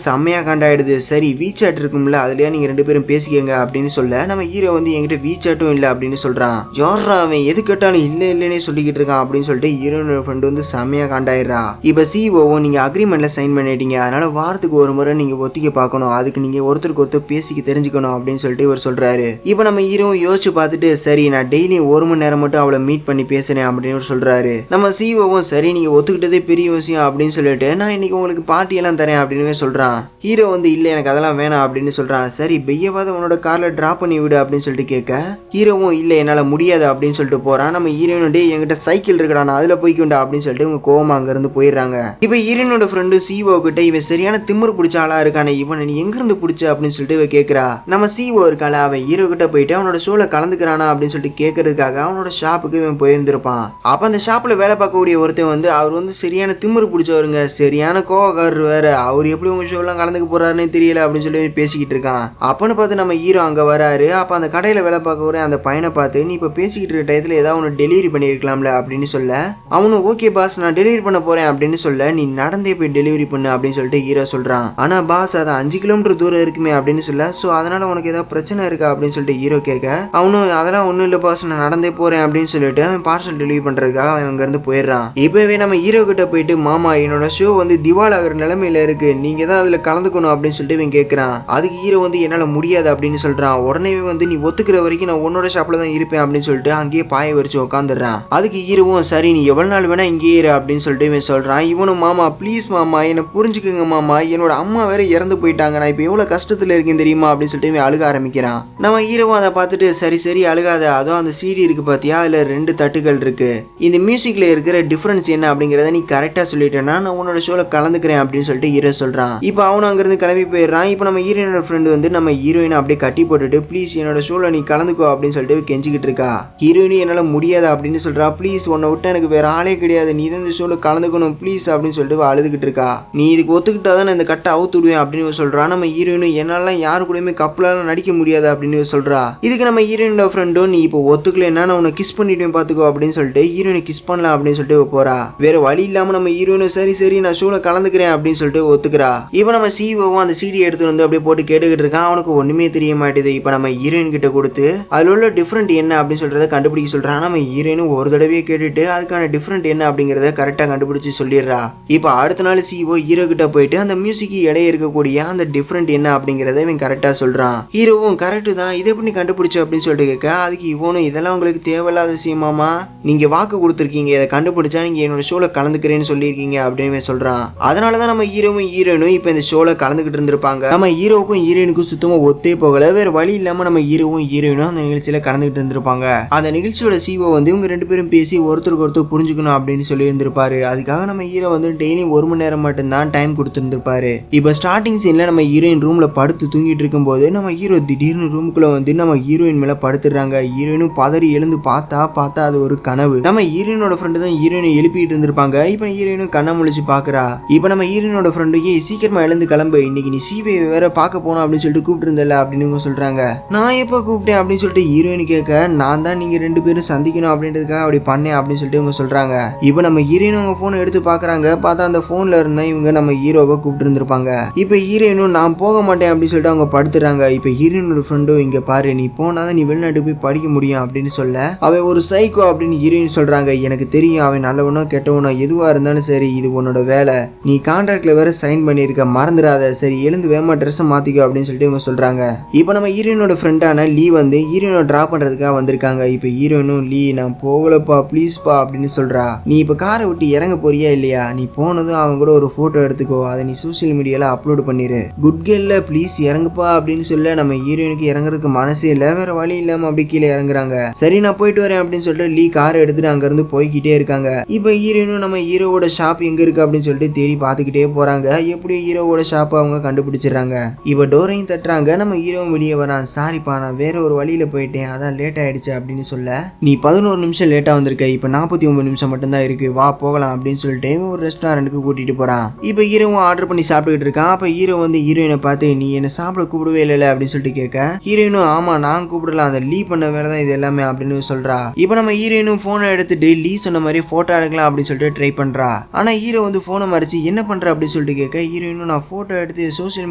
செம்மையா காண்டாயிடுது. சரி வீசாட் இருக்கும்ல, அதுலயா நீங்க ரெண்டு பேரும் பேசிக்கங்க அப்படின்னு சொல்ல, நம்ம ஹீரோ வந்து என்கிட்ட வீசாட்டும் இல்ல அப்படின்னு சொல்றான். யாரா அவன், எது கேட்டாலும் இல்ல இல்லன்னே சொல்லிக்கிட்டு இருக்கான் அப்படின்னு சொல்லிட்டு ஹீரோயினோட ஃப்ரெண்ட் வந்து செம்மையா காண்டாயிடுறா. இப்ப சிஓவும் நீங்க அக்ரிமெண்ட்ல சைன் பண்ணிட்டீங்க, அதனால வாரத்துக்கு ஒரு முறை நீங்க ஒத்திக்க பார்க்கணும், அதுக்கு நீங்க ஒருத்தருக்கு ஒருத்தர் பேசிக்க தெரிஞ்சுக்கணும் அப்படின்னு சொல்லிட்டு இவர் சொல்றாரு. இப்ப நம்ம ஹீரோவும் யோசிச்சு பார்த்துட்டு, சரி நான் டெய்லி 1 மணி நேரம் மட்டும் அவளை மீட் பண்ணி பேசுறேன் அப்படின்னு சொல்றாரு. நம்ம சிஓவும் சரி நீங்க ஒத்துக்கிட்டதே பெரிய விஷயம் அப்படின்னு சொல்லிட்டு, நான் இன்னைக்கு உங்களுக்கு பார்ட்டி எல்லாம் தரேன் அப்படின்னு சொல்றான். ஹீரோ வந்து இல்ல எனக்கு அதெல்லாம் வேணாம் அப்படின்னு சொல்றான். சரி பெய்யவாத உன்னோட கார்ல டிராப் பண்ணி விடு அப்படின்னு சொல்லிட்டு கேட்க, ஹீரோவும் இல்ல என்னால முடியாது அப்படின்னு சொல்லிட்டு போறான். நம்ம ஹீரோயினோட என்கிட்ட சைக்கிள் இருக்குடா, நான் அதுல போய்க்கொண்டா அப்படின்னு சொல்லிட்டு இவங்க கோவமா அங்க இருந்து போயிடுறாங்க. இப்ப ஹீரோயினோட ஃப்ரெண்டு சிஓ சிஓ கிட்ட இவன் சரியான திமிரு பிடிச்ச ஆளா இருக்கானே, இவனை நீ எங்க இருந்து பிடிச்ச அப்படின்னு சொல்லிட்டு இவ கேக்குறா. நம்ம சிஓ இருக்கால, அவன் ஹீரோ கிட்ட போயிட்டு அவனோட ஷோல கலந்துக்கிறானா அப்படின்னு சொல்லிட்டு கேட்கறதுக்காக அவனோட ஷாப்புக்கு இவன் போயிருந்திருப்பான். அப்ப அந்த ஷாப்ல வேலை பார்க்கக்கூடிய ஒருத்தன் வந்து அவர் வந்து சரியான திமிரு பிடிச்சவருங்க, சரியான கோவக்காரர் வேற, அவர் எப்படி உங்க ஷோலாம் கலந்துக்க போறாருன்னு தெரியல அப்படின்னு சொல்லி பேசிக்கிட்டு இருக்கான். அப்பன்னு பார்த்து நம்ம ஹீரோ அங்க வராரு. அப்ப அந்த கடையில வேலை பார்க்க அந்த பையனை பார்த்து, நீ இப்ப பேசிக்கிட்டு இருக்க டயத்துல ஏதாவது ஒன்று டெலிவரி பண்ணிருக்கலாம்ல அப்படின்னு சொல்ல, அவனும் ஓகே பாஸ் நான் டெலிவரி பண்ண போறேன் அப்படின்னு சொல்ல, நீ நடந்தே போய் டெலிவரி பண்ணு அப்படின்னு சொல்லிட்டு ஹீரோ சொல்றான். ஆனா பாஸ் அது 5 கிலோமீட்டர் தூரம் இருக்குமே அப்படின்னு சொல்ல, சோ அதனால உனக்கு ஏதாவது பிரச்சனை இருக்கா அப்படின்னு சொல்லிட்டு ஹீரோ கேட்க, அவனும் அதெல்லாம் ஒண்ணும் இல்ல பாஸ் நான் நடந்தே போறேன் அப்படின்னு சொல்லிட்டு அவன் பார்சல் டெலிவரி பண்றதுக்காக அவன் அங்க இருந்து போயிடுறான். இப்பவே நம்ம ஹீரோ கிட்ட போயிட்டு, மாமா என்னோட ஷோ வந்து திவால் ஆகிற நிலைமையில இருக்கு, நீங்க தான் அதுல கலந்துக்கணும் அப்படின்னு சொல்லிட்டு இவன் கேட்கறான். அதுக்கு ஹீரோ வந்து என்னால முடியாது அப்படின்னு சொல்றான். உடனே வந்து நீ ஒத்துக்கிற வரைக்கும் நான் உன்னோட ஷாப்ல தான் இருப்பேன் அப்படின்னு சொல்லிட்டு அங்கேயே பாய வரிச்சு உட்காந்துடுறான். அதுக்கு ஹீரோவும் சரி நீ எவ்வளவு நாள் வேணா இங்கே இரு அப்படின்னு சொல்லிட்டு இவன் சொல்றான். இவனும் மாமா ப்ளீஸ் மாமா என்ன புரிஞ்சுக்குங்க மாமா, என்னோட அம்மா வேற இறந்து போயிட்டாங்க, நான் இப்ப எவ்வளவு கஷ்டத்துல இருக்கேன் தெரியுமா அப்படின்னு சொல்லிட்டு இவன் அழுக ஆரம்பிக்கிறான். நம்ம ஹீரோவும் அதை பார்த்துட்டு சரி சரி அழுகாத, அதுவும் அந்த சிடி இருக்கு பாத்தியா, அதுல 2 தட்டுகள் இருக்கு, இந்த மியூசிக்ல இருக்கிற டிஃபரன்ஸ் என்ன அப்படிங்கறத நீ கரெக்டா சொல்லிட்டேன்னா நான் உன்னோட ஷோல கலந்துக்கிறேன் அப்படின்னு சொல்லிட்டு ஹீரோ சொல்றான். இப்போ அவனும் அங்கிருந்து கிளம்பி போயிடுறான். இப்போ நம்ம ஹீரோயினோட ஃப்ரெண்டு வந்து நம்ம ஹீரோயினை அப்படியே கட்டி போட்டுட்டு ப்ளீஸ் என்னோட ஷோல நீ கலந்துக்கோ அப்படின்னு சொல்லிட்டு கெஞ்சிக்கிட்டு இருக்கா. ஹீரோயினி என்னால முடியாது அப்படின்னு சொல்றா. ப்ளீஸ் உன்னை விட்டு எனக்கு வேற ஆளே கிடையாது, நீ தான் இந்த ஷோல கலந்துக்கணும் ப்ளீஸ் அப்படின்னு சொல்லிட்டு அழுதுகிட்டு இருக்கா. நீ இதுக்கு ஒத்துக்கிட்டாதான் நான் இந்த கட்டை அவுத்து விடுவேன் அப்படின்னு சொல்றா. நம்ம ஹீரோயினும் என்னால யாரு கூடயுமே கப்பலால நடிக்க முடியாது அப்படின்னு சொல்றா. இதுக்கு நம்ம ஹீரோயினோட ஃப்ரெண்டும் நீ இப்போ ஒத்துக்கலைன்னா நான் உன்னை கிஸ் பண்ணிட்டேன் பாத்துக்கோ அப்படின்னு சொல்லிட்டு ஹீரோயினை கிஸ் பண்ணலாம் அப்படின்னு சொல்லிட்டு போறா. வேற வழி இல்லாம நம்ம ஹீரோயினும் சரி சரி நான் ஷோல கலந்துக்கிறேன் அப்படின்னு சொல்லிட்டு ஒத்துக்கிறா. இப்போ நம்ம சிஓவும் அந்த சிடி எடுத்து வந்து அப்படியே போட்டு கேட்டுக்கிட்டு இருக்கான். அவனுக்கு ஒண்ணுமே தெரிய மாட்டேது. இப்போ நம்ம ஹீரோயின் கிட்ட கொடுத்து அதுல உள்ள டிஃபரெண்ட் என்ன அப்படின்னு சொல்றத கண்டுபிடிக்க சொல்றான். நம்ம ஹீரோயினும் ஒரு தடவையே கேட்டுட்டு அதுக்கான டிஃபரெண்ட் என்ன அப்படிங்கறத கரெக்டா கண்டுபிடிச்சு சொல்லிடுறா. இப்போ அடுத்த நாள் சிஓ ஹீரோ கிட்ட போயிட்டு அந்த மியூசிக் இடையே இருக்கக்கூடிய அந்த டிஃபரெண்ட் என்ன அப்படிங்கறத இவன் கரெக்டா சொல்றான். ஹீரோவும் கரெக்ட் தான், இதை எப்படி கண்டுபிடிச்சு அப்படின்னு சொல்லிட்டு கேட்க, அதுக்கு இவனும் இதெல்லாம் உங்களுக்கு தேவையில்லாத விஷயமாமா, நீங்க வாக்கு கொடுத்துருக்கீங்க, இதை கண்டுபிடிச்சா நீங்க என்னோட ஷோல கலந்துக்கிறேன்னு சொல்லியிருக்கீங்க அப்படின்னு சொல்றான். அதனாலதான் நம்ம ஹீரோவும் ஹீரோயினும் இப்ப இந்த ஷோல கலந்துகிட்டு இருந்திருப்பாங்க. நம்ம ஹீரோவுக்கும் ஹீரோயினுக்கும் சுத்தமா ஒத்தே போகல. வேற வழி இல்லாம நம்ம ஹீரோவும் ஹீரோயினும் அந்த நிகழ்ச்சியில கலந்துகிட்டு இருந்திருப்பாங்க. அந்த நிகழ்ச்சியோட சிஓ வந்து இவங்க 2 பேரும் பேசி ஒருத்தருக்கு ஒருத்தர் புரிஞ்சுக்கணும் அப்படின்னு சொல்லி இருந்திருப்பாரு. அதுக்காக நம்ம ஹீரோ வந்து டெய்லி 1 மணி நேரம் மட்டும்தான் டைம் கொடுத்துருந்துருப்பாரு. இப்ப ஸ்டார்டிங் சீன்ல நம்ம ஹீரோயின் ரூம்ல படுத்து தூங்கிட்டு இருக்கும் போது நம்ம ஹீரோ திடீர்னு ரூமுக்குள்ள வந்து நம்ம ஹீரோயின் மேல படுத்துறாங்க. ஹீரோயினும் பதறி எழுந்து பார்த்தா அது ஒரு கனவு. நம்ம ஹீரோயினோட ஃப்ரெண்டு தான் ஹீரோயினை எழுப்பிட்டு இருந்திருப்பாங்க. இப்ப ஹீரோயினும் கண்ணை முழிச்சு பாக்குறா. இப்ப நம்ம ஹீரோயினோட ஃப்ரெண்டு சீக்கிரமா எழுந்து கிளம்பு, இன்னைக்கு நீ சிபிஐ வேற பார்க்க போனோம் அப்படின்னு சொல்லிட்டு கூப்பிட்டு இருந்தல அப்படின்னு சொல்றாங்க. நான் எப்ப கூப்பிட்டேன் அப்படின்னு சொல்லிட்டு ஹீரோயின் கேட்க, நான் தான் நீங்க 2 பேரும் சந்திக்கணும் அப்படின்றதுக்காக அப்படி பண்ணேன் அப்படின்னு சொல்லிட்டு இவங்க சொல்றாங்க. இப்ப நம்ம ஹீரோயின் அவங்க போன் எடுத்து பாக்குறாங்க. பார்த்தா அந்த போன்ல இருந்தா இவங்க நம்ம ஹீரோவை கூப்பிட்டு இருந்திருப்பாங்க. இப்ப ஹீரோயினும் நான் போக மாட்டேன் அப்படின்னு சொல்லிட்டு அவங்க படுத்துறாங்க. இப்ப ஹீரோயினோட ஃப்ரெண்டும் இங்க பாரு, நீ போனாதான் நீ வெளிநாட்டுக்கு போய் படிக்க முடியும் அப்படின்னு சொல்ல, அவன் ஒரு சைக்கோ அப்படின்னு ஹீரோயின் சொல்றாங்க. எனக்கு தெரியும் அவன் நல்லவனோ கெட்டவனோ எதுவா இருந்தாலும் சரி, இது உன்னோட வேலை, நீ கான்ட்ராக்ட்ல வேற சைன் பண்ணிருக்க, மறந்துடாத, சரி எழுந்து வேமா ட்ரெஸ் மாத்திக்கோ அப்படின்னு சொல்லிட்டு இவங்க சொல்றாங்க. இப்ப நம்ம ஹீரோயினோட ஃப்ரெண்டான லீ வந்து ஹீரோயினோட டிராப் பண்றதுக்காக வந்திருக்காங்க. இப்ப ஹீரோயினும் லீ நான் போகலப்பா ப்ளீஸ்பா அப்படின்னு சொல்றா. நீ இப்ப காரை விட்டு இறங்க போறியா இல்லையா, நீ போனதும் அவங்க கூட ஒரு போட்டோ எடுத்துக்கோ, அதை நீ சோசியல் மீடியால அப்லோட் பண்ணிரு, குட் கேர்ல ப்ளீஸ் இறங்குப்பா அப்படின்னு சொல்ல நம்ம ஹீரோயினுக்கு இறங்குறதுக்கு மனசே இல்ல. வேற வழி இல்லாம அப்படி கீழே இறங்குறாங்க. சரி நான் போயிட்டு வரேன் அப்படின்னு சொல்லிட்டு லீ காரை எடுத்துட்டு அங்க இருந்து போய்கிட்டே இருக்காங்க. இப்ப ஹீரோயினும் நம்ம ஹீரோவோட ஷாப் எங்க இருக்கு அப்படின்னு சொல்லிட்டு தேடி பார்த்துக்கிட்டே போறாங்க. எப்படி ஹீரோவோட ஷாப் அவங்க கண்டுபிடிச்சிடறாங்க. இப்ப டோரையும் தட்டுறாங்க. நம்ம ஹீரோவும் வெளியே வரான். சாரிப்பா நான் வேற ஒரு வழியில போயிட்டேன், அதான் லேட் ஆயிடுச்சு அப்படின்னு சொல்ல, நீ 11 நிமிஷம் லேட்டா வந்திருக்க, இப்ப 49 நிமிஷம் மட்டும் தான் இருக்கு, வா போகலாம் அப்படின்னு சொல்லிட்டு ஒரு ரெஸ்டாரண்ட்டுக்கு கூட்டிட்டு போறான். இப்ப ஹீரோவும் ஆர்டர் பண்ணி சாப்பிட்டுக்கிட்டு இருக்கான். அப்ப ஹீரோ வந்து ஹீரோயினை பார்த்து நீ என்ன சாப்பிட கூப்பிடவே இல்லை அப்படின்னு சொல்லிட்டு கேட்க, ஹீரோயினும் ஆமா நான் கூப்பிடலாம், அந்த லீ பண்ண வேலை தான் இது எல்லாமே அப்படின்னு சொல்றா. இப்ப நம்ம ஹீரோயினும் போனை எடுத்துட்டு லீ சொன்ன மாதிரி போட்டோ எடுக்கலாம் அப்படின்னு சொல்லிட்டு ட்ரை பண்றா. ஆனா ஹீரோ வந்து போனை மறைச்சு என்ன பண்ற அப்படின்னு சொல்லிட்டு கேட்க, ஹீரோயினும் நான் போட்டோ எடுத்து சோசியல்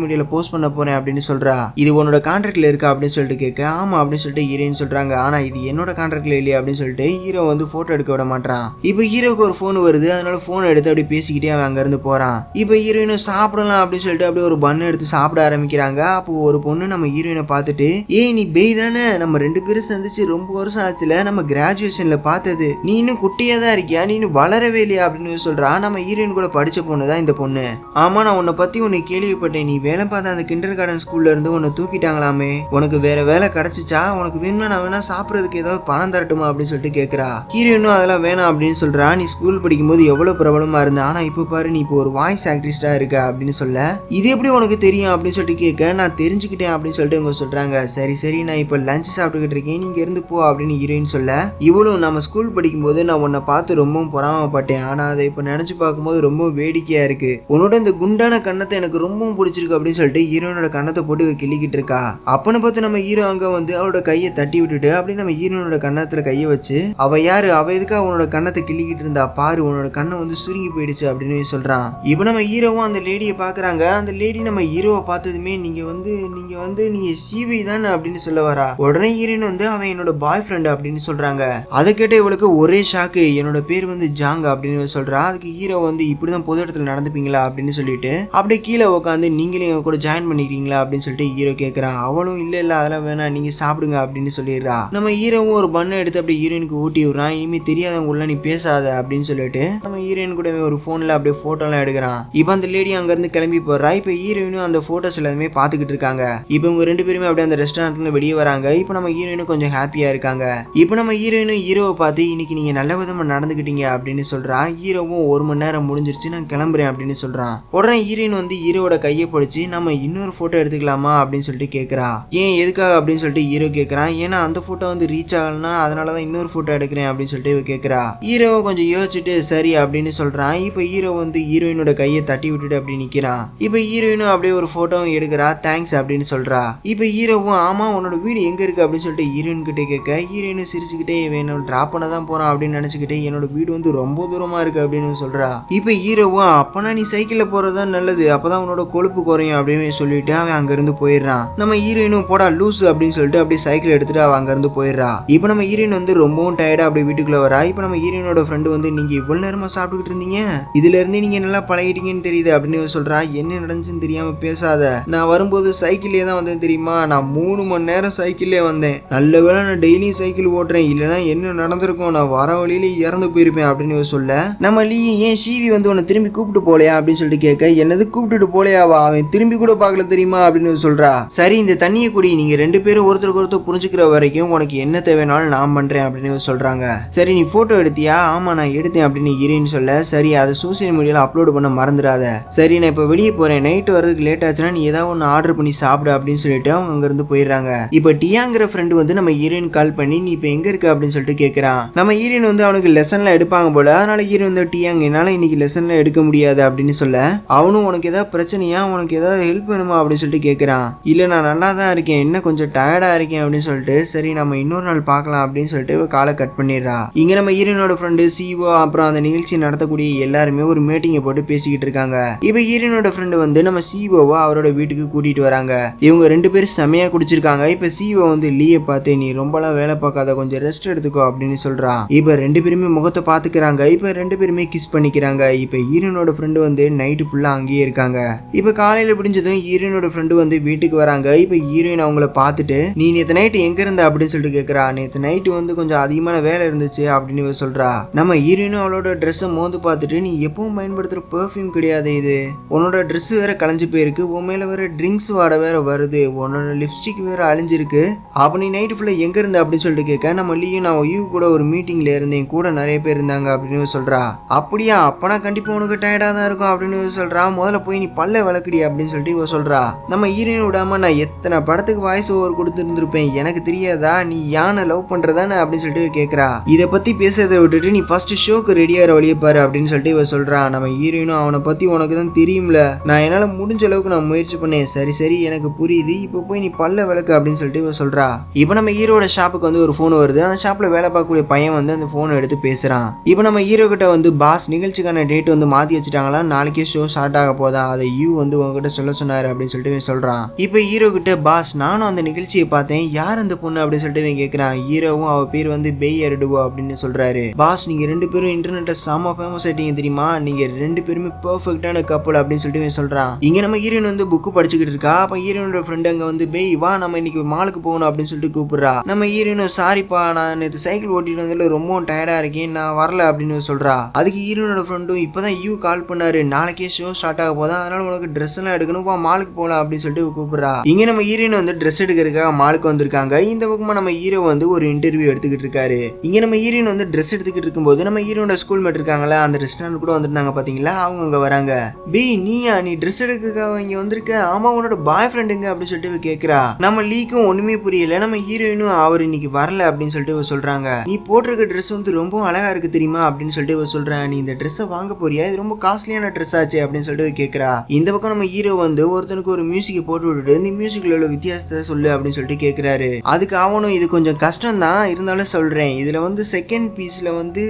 மீடியால போஸ்ட் பண்ண போறேன் அப்படின்னு சொல்றா. இது உன்னோட கான்ட்ராக்ட்ல இருக்கா அப்படின்னு சொல்லிட்டு கேட்க, ஆமா அப்படின்னு சொல்லிட்டு ஹீரோயின் சொல்றாங்க. ஆனா இது என்னோட கான்ட்ராக்ட்ல இல்லையா அப்படின்னு சொல்லிட்டு ஹீரோ வந்து போட்டோ எடுக்க விட மாட்டான். இப்ப ஹீரோக்கு ஒரு போன் வருது. அதனால போன் எடுத்து அப்படி பேசிக்கிட்டே அவன் அங்க இருந்து போறான். இப்ப ஹீரோயினும் சாப்பிடலாம் அப்படின்னு சொல்லிட்டு அப்படியே ஒரு பன் எடுத்து சாப்பிட ஆரம்பிக்கிறாங்க. அப்போ ஒரு பொண்ணு நம்ம ஹீரோயினை பார்த்துட்டு, ஏய் நீ பேய் தானே, நம்ம 2 பேரும் சந்திச்சு ரொம்ப வருஷம் ஆச்சுல, நம்ம கிராஜுவேஷன்ல பார்த்தது, நீ இன்னும் குட்டியா தான் இருக்கியா, நீ இன்னும் வளரவே இல்லையா அப்படின்னு சொல்றா. நம்ம ஹீரோயின் கூட படிச்ச பொண்ணு தான் இந்த பொண்ணு. ஆமா நான் உன்னை பத்தி உன்னை கேள்விப்பட்டேன், நீ வேலை பார்த்த அந்த கிண்டர் கார்டன் ஸ்கூல்ல இருந்து உன்னை தூக்கிட்டாங்களாமே, உனக்கு வேற வேலை கிடைச்சிச்சா, உனக்கு வேணும்னா நான் வேணா சாப்பிடறதுக்கு ஏதாவது பணம் தரட்டுமா அப்படின்னு சொல்லிட்டு கேட்கறா. ஹீரோயினும் அதெல்லாம் வேணாம் அப்படின்னு சொல்றா. நீ ஸ்கூல் படிக்கும்போது எவ்வளவு பிரபலமா இருந்த, ஆனா இப்ப பாரு நீ இப்போ ஒரு வாய்ஸ் ஆக்ட்ரிஸ்டா இருக்க அப்படின்னு சொல்ல, இது எப்படி உனக்கு தெரியும் அப்படின்னு சொல்லிட்டு கேட்க, நான் தெரிஞ்சுக்கிட்டேன் அப்படின்னு சொல்லிட்டு இவங்க சொல்றாங்க. சரி சரி நான் இப்போ லஞ்ச் சாப்பிட்டுக்கிட்டு இருக்கேன், நீங்க இருந்து போ அப்படின்னு ஹீரோயின் சொல்ல, இவளும் நம்ம ஸ்கூல் படிக்கும்போது நான் உன்னை பார்த்து ரொம்பவும் பொறாமப்பட்டேன், ஆனா அதை இப்போ நினைச்சு பார்க்கும்போது ரொம்ப வேடிக்கையா இருக்கு, உன்னோட இந்த குண்டான கண்ணத்தை எனக்கு ரொம்பவும் பிடிச்சிருக்கு அப்படின்னு சொல்லிட்டு ஹீரோயினோட கண்ணத்தை போட்டு கிள்ளிக்கிட்டு இருக்கா. அப்பன்னு பார்த்து நம்ம ஹீரோ அங்க வந்து அவளோட கையை தட்டி விட்டுட்டு அப்படி நம்ம ஹீரோனோட கண்ணத்துல கையை வச்சு, அவ யாரு, அவ எதுக்கா உன்னோட கண்ணத்தை கிள்ளிக்கிட்டு இருந்தா பாரு, உன்னோட கண்ணை வந்து சுருங்கி போயிடுச்சு அப்படின்னு சொல்றான். இப்போ நம்ம ஹீரோவும் அந்த லேடியை பாக்குறாங்க. அந்த லேடி நம்ம ஹீரோவை பார்த்ததுமே நீங்க சிவி தானே அப்படின்னு சொல்ல வரா. உடனே ஹீரோயின் வந்து அவன் என்னோட பாய் ஃப்ரெண்ட் அப்படின்னு சொல்றாங்க. அதை கேட்ட இவளுக்கு ஒரே ஷாக்கு. என்னோட பேர் வந்து ஜாங் அப்படின்னு சொல்றா. அதுக்கு ஹீரோ வந்து இப்படிதான் பொது இடத்துல நடந்துப்பீங்களா அப்படின்னு சொல்லிட்டு அப்படியே கீழே உட்காந்து நீங்களே எங்க கூட ஜாயின் பண்ணிக்கிறீங்களா அப்படின்னு சொல்லிட்டு ஹீரோ கேட்கறான். அவளும் இல்ல அதெல்லாம் வேணாம், நீங்க சாப்பிடுங்க அப்படின்னு சொல்லிடுறா. நம்ம ஹீரோவும் ஒரு பண்ணை எடுத்து அப்படியே ஹீரோயினுக்கு ஊட்டி விடுறான். இனிமே தெரியாதவங்க உள்ள நீ பேசாத அப்படின்னு சொல்லிட்டு நம்ம ஹீரோயின் கூட ஒரு போன்ல அப்படியே போட்டோ எல்லாம் எடுக்கிறான். இப்ப அந்த லேடி அங்க இருந்து கிளம்பி போறா. இப்ப ஹீரோயினும் அந்த போட்டோஸ் எல்லாமே பாத்துக்கிட்டு இருக்காங்க. இப்ப இவங்க ரெண்டு பேருமே அப்படியே அந்த ரெஸ்டாரண்ட்ல வெளியே வராங்க. இப்ப நம்ம ஹீரோயினும் கொஞ்சம் ஹாப்பியா இருக்காங்க. இப்ப நம்ம ஹீரோயினும் ஹீரோவை பார்த்து இன்னைக்கு நீங்க நல்ல விதமா நடந்துக்கிட்டீங்க அப்படின்னு சொல்றா. ஹீரோவும் 1 மணி நேரம் முடிஞ்சிருச்சு, நான் கிளம்புறேன் அப்படின்னு சொல்றான். உடனே ஹீரோயின் வந்து ஹீரோவோட கையை பிடிச்சி நம்ம இன்னொரு போட்டோ எடுத்துக்கலாமா அப்படின்னு சொல்லிட்டு கேட்கறா. ஏன் எதுக்காக அப்படின்னு சொல்லிட்டு ஹீரோ கேட்கறான். ஏன்னா அந்த போட்டோ வந்து ரீச் ஆகலன்னா அதனாலதான் இன்னொரு போட்டோ எடுக்கிறேன் அப்படின்னு சொல்லிட்டு இவ கேட்கறா. ஹீரோவை கொஞ்சம் யோசிச்சுட்டு சரி அப்படின்னு சொல்றான். இப்ப ஹீரோ வந்து ஹீரோயினோட கையை தட்டி விட்டுட்டு அப்படி நிக்கிறான். இப்ப ஹீரோயினும் அப்படியே ஒரு போட்டோவும் எடுக்கிறா. தேங்க்ஸ் அப்படின்னு சொல்றா. இப்ப ஹீரோவும் ஆமா உன்னோட வீடு எங்க இருக்கு அப்படின்னு சொல்லிட்டு ஹீரோயின் கிட்ட கேட்க, ஹீரோயினும் சிரிச்சுக்கிட்டே என்னோட டிராப் பண்ண தான் போறான் அப்படின்னு நினைச்சுக்கிட்டு என்னோட வீடு வந்து ரொம்ப தூரமா இருக்கு அப்படின்னு சொல்றா. இப்ப ஹீரோவும் அப்பனா நீ சைக்கிள்ல போறதுதான் நல்லது, அப்பதான் உன்னோட கொழுப்பு குறையும் அப்படின்னு சொல்லிட்டு அவன் அங்க இருந்து போயிடுறான். நம்ம ஹீரோயினும் போடா லூசு அப்படின்னு சொல்லிட்டு அப்படியே சைக்கிள் எடுத்துட்டு அவன் அங்க இருந்து போயிடுறா. இப்ப நம்ம ஹீரோயின் வந்து ரொம்பவும் டயர்டா அப்படியே வீட்டுக்குள்ள வரா. இப்ப நம்ம ஹீரோயினோட ஃப்ரெண்டு வந்து நீங்க இவ்வளவு நேரமா சாப்பிட்டுக்கிட்டு இருந்தீங்க, இதுல இருந்து நீங்க நல்லா பழகிட்டீங்கன்னு தெரியுது அப்படின்னு சொல்றா. என்ன நடந்துச்சுன்னு தெரியாம பேசாத, நான் வரும்போது சைக்கிள்லயே தான் வந்தேன் தெரியுமா, நான் 3 மணி நேரம் சைக்கிள்லயே வந்தேன், நல்ல வேளை நான் டெய்லியும் சைக்கிள் ஓட்டுறேன், இல்லைன்னா என்ன நடந்திருக்கும், நான் வர வழியில இறந்து போயிருப்பேன் அப்படின்னு சொல்ல, நம்ம லீ ஏன் ஷீவி வந்து உன்னை திரும்பி கூப்பிட்டு போலையா அப்படின்னு சொல்லிட்டு கேட்க, என்னது கூப்பிட்டுட்டு போலையாவா, அவன் திரும்பி கூட பார்க்கல தெரியுமா அப்படின்னு சொல்றா. சரி இந்த தண்ணியை குடி, நீங்க 2 பேரும் ஒருத்தருக்கு ஒருத்தர் புரிஞ்சுக்கிற வரைக்கும் உனக்கு என்ன தேவைனாலும் நான் பண்றேன் அப்படின்னு சொல்றாங்க. சரி நீ போட்டோ எடுத்தியா, ஆமா நான் எடுத்தேன் அப்படின்னு ஹீரோயின் சொல்ல, சரி அதை சோசியல் மீடியால அப்லோட் பண்ண மறந்துடாத, சரி நான் இப்ப வெளியே போறேன், நைட்டு வரதுக்கு லேட் ஆச்சுன்னா நீ ஏதாவது ஒன்று ஆர்டர் பண்ணி சாப்பிடு அப்படின்னு சொல்லிட்டு அவங்க அங்க இருந்து போயிடுறாங்க. இப்ப டியாங்கிற ஃப்ரெண்டு வந்து நம்ம ஹீரோயின் கால் பண்ணி நீ இப்ப எங்க இருக்க அப்படின்னு சொல்லிட்டு கேட்கறான். நம்ம ஹீரோயின் வந்து அவனுக்கு லெசன்ல எடுப்பாங்க போல, அதனால ஹீரோயின் வந்து டியாங் என்னால இன்னைக்கு லெசன்ல எடுக்க முடியாது அப்படின்னு சொல்ல, அவனும் உனக்கு ஏதாவது பிரச்சனையா, உனக்கு ஏதாவது ஹெல்ப் வேணுமா அப்படின்னு சொல்லிட்டு கேட்கறான். இல்ல நான் நல்லா தான் இருக்கேன், இன்னும் கொஞ்சம் டயர்டா இருக்கேன் அப்படின்னு சொல்லிட்டு, சரி நம்ம இன்னொரு நாள் பார்க்கலாம் அப்படின்னு சொல்லிட்டு காலை கட் பண்ணிடுறா. இங்க நம்ம ஹீரோயினோட ஃப்ரெண்டு சிஓ அப்புறம் அந்த நிகழ்ச்சி நடத்தக்கூடிய எல்லாருமே ஒரு மீட்டிங்கை போட்டு பேசிக்கிட்டு இருக்காங்க. இப்ப ஹீரோயினோட ஃப்ரெண்டு வந்து நம்ம சிஓவை அவரோட வீட்டுக்கு கூட்டிட்டு வராங்க. இவங்க 2 பேரும் செமையா குடிச்சிருக்காங்க. இப்ப சிஓ வந்து லீயை பார்த்து நீ ரொம்பலாம் வேலை பார்க்காத, கொஞ்சம் ரெஸ்ட் எடுத்துக்கோ அப்படின்னு சொல்றான். இப்ப 2 பேருமே முகத்தை பாத்துக்கிறாங்க. இப்ப 2 பேருமே கிஸ் பண்ணிக்கிறாங்க. இப்ப ஹீரோயினோட ஃப்ரெண்டு வந்து நைட்டு ஃபுல்லா அங்கேயே இருக்காங்க. இப்ப காலையில பிடிஞ்சதும் ஹீரோயினோட ஃப்ரெண்டு வந்து வீட்டுக்கு வராங்க. இப்ப ஹீரோயின் அவங்கள பார்த்துட்டு நீ நேத்து நைட்டு எங்க இருந்த அப்படின்னு சொல்லிட்டு கேட்கறா. நேத்து நைட்டு வந்து கொஞ்சம் அதிகமான வேலை இருந்துச்சு அப்படின்னு சொல்றா. நம்ம ஹீரோயினும் அவளோட ட்ரெஸ்ஸை மோந்து பார்த்துட்டு நீ எப்பவும் பயன்படுத்துற பெர்ஃப்யூம் கிடையாது இது, உன்னோட ட்ரெஸ் வேற கலைஞ்சு போயிருக்கு, உன் மேல வேற ட்ரிங்க்ஸ் வாட வேற வருது, உன்னோட லிப்ஸ்டிக் வேற அழிஞ்சிருக்கு, அப்ப நீ நைட்டு ஃபுல்லா எங்க இருந்த அப்படின்னு சொல்லிட்டு கேட்க, நம்ம லீயும் நான் யூ கூட ஒரு மீட்டிங்ல இருந்தேன், கூட நிறைய பேர் இருந்தாங்க அப்படின்னு சொல்றா. அப்படியா, அப்பனா கண்டிப்பா உனக்கு டயர்டா தான் இருக்கும் அப்படின்னு சொல்றா. முதல்ல போய் நீ பல்ல விளக்குடி அப்படின்னு சொல்லிட்டு இவ சொல்றா. நம்ம ஹீரோயின் விடாம நான் எத்தனை படத்துக்கு வாய்ஸ் ஓவர் கொடுத்துருந்துருப்பேன், எனக்கு தெரியாதா, நீ யானை லவ் பண்றதானே அப்படின்னு சொல்லிட்டு கேட்கறா. இதை பத்தி பேசுறதை விட்டுட்டு நீ ஃபர்ஸ்ட் ஷோக்கு ரெடியாகிற வழியை பாரு அப்படின்னு சொல்லிட்டு இவ சொல்றா. நம்ம ஹீரோயினும் அவனை பத்தி உனக்கு தான் தெரியும்ல, நான் என்னால முடிஞ்ச அளவுக்கு நான் முயற்சி பண்ணேன், சரி சரி எனக்கு புரியுது, இப்போ போய் நீ பல்ல விளக்கு அப்படின்னு சொல்லிட்டு இவ சொல்றா. இப்போ நம்ம ஹீரோட ஷாப்புக்கு வந்து ஒரு போன் வருது. அந்த ஷாப்ல வேலை பார்க்கக்கூடிய பையன் வந்து அந்த போனை எடுத்து பேசுறான். இப்போ நம்ம ஹீரோ கிட்ட வந்து பாஸ் நிகழ்ச்சிக்கான டேட் வந்து மாத்தி வச்சுட்டாங்களா, நாளைக்கே ஷோ ஸ்டார்ட் ஆக போதா, அதை யூ வந்து உங்ககிட்ட சொல்ல சொன்னாரு அப்படின்னு சொல்லிட்டு சொல்றான். இப்போ ஹீரோ கிட்ட பாஸ் நானும் அந்த நிகழ்ச்சியை பார்த்தேன், யார் அந்த பொண்ணு அப்படின்னு சொல்லிட்டு கேட்கிறான். ஹீரோவும் அவ பேர் வந்து பெய் எர்டுவோ அப்படின்னு சொல்றாரு. பாஸ் நீங்க 2 பேரும் இன்டர்நெட்ல செம ஃபேமஸ் ஆயிட்டீங்க தெரியுமா, நீங்க 2 பேருமே பெர்ஃபெக்ட்டான கப்பல் அப்படின்னு சொல்லிட்டு சொல்றான். இங்க நம்ம ஹீரோயின் வந்து புக் படிச்சுக்கிட்டு இருக்கா. அப்ப ஹீரோயினோட ஃப்ரெண்ட் அங்க வந்து பெய் வா நம்ம இன்னைக்கு மாலுக்கு போகணும் அப்படின்னு சொல்லிட்டு கூப்பிடுறா. நம்ம ஹீரோயின் சாரிப்பா நான் நேற்று சைக்கிள் ஓட்டிட்டு வந்ததுல ரொம்ப டயர்டா இருக்கேன், நான் வரல அப்படின்னு சொல்றா. அதுக்கு ஹீரோயினோட ஃப்ரெண்டும் இப்பதான் யூ கால் பண்ணாரு, நாளைக்கே ஷோ ஸ்டார்ட் ஆக போதா, அதனால உனக்கு ட்ரெஸ் எல்லாம் எடுக்கணும், வா மாலுக்கு போகலாம் அப்படின்னு சொல்லிட்டு கூப்பிடுறா. இங்க நம்ம ஹீரோயின் வந்து ட்ரெஸ் எடுக்கிறதுக்காக மாலுக்கு வந்திருக்காங்க. இந்த பக்கமா நம்ம ஹீரோ வந்து ஒரு இன்டர்வியூ எடுத்துக்கிட்டு இருக்காரு. இங்க நம்ம ஹீரோயின் வந்து ட்ரெஸ் எடுத்துக்கிட்டு இருக்கும்போது நம்ம ஹீரோட ஸ்கூல் மேட் இருக்காங்களா, அந்த ரெஸ்டாரண்ட் கூட வந்துருந்தாங்க பாத்தீங்களா, அவங்க ஃப்ரெண்டும் அங்க வராங்க. பி நீயா, நீ ட்ரெஸ் எடுக்கிறதுக்காக இங்க வந்திருக்க? ஆமா, உன்னோட பாய் ஃப்ரெண்டுங்க அப்படின்னு சொல்லிட்டு கேக்குறா. நம்ம லீக்கும் ஒண்ணுமே புரியல. நம்ம ஹீரோயினும் அவர் இன்னைக்கு வரல அப்படின்னு சொல்லிட்டு சொல்றாங்க. நீ போட்டிருக்க ட்ரெஸ் வந்து ரொம்ப அழகா இருக்கு தெரியுமா அப்படின்னு சொல்லிட்டு சொல்றேன். நீ இந்த ட்ரெஸ்ஸை வாங்க போறியா? இது ரொம்ப காஸ்ட்லியான ட்ரெஸ் ஆச்சு அப்படின்னு சொல்லிட்டு கேக்குறா. இந்த பக்கம் நம்ம ஹீரோ வந்து ஒருத்தனுக்கு ஒரு மியூசிக் போட்டு விட்டுட்டு இந்த மியூசிக்ல உள்ள வித்தியாசத்தை சொல்லு அப்படின்னு சொல்லிட்டு கேக்குறாரு. அதுக்கு அவனும் இது கொஞ்சம் கஷ்டம் தான், இருந்தாலும் சொல்றேன். இதுல வந்து செகண்ட் பீஸ்ல வந்து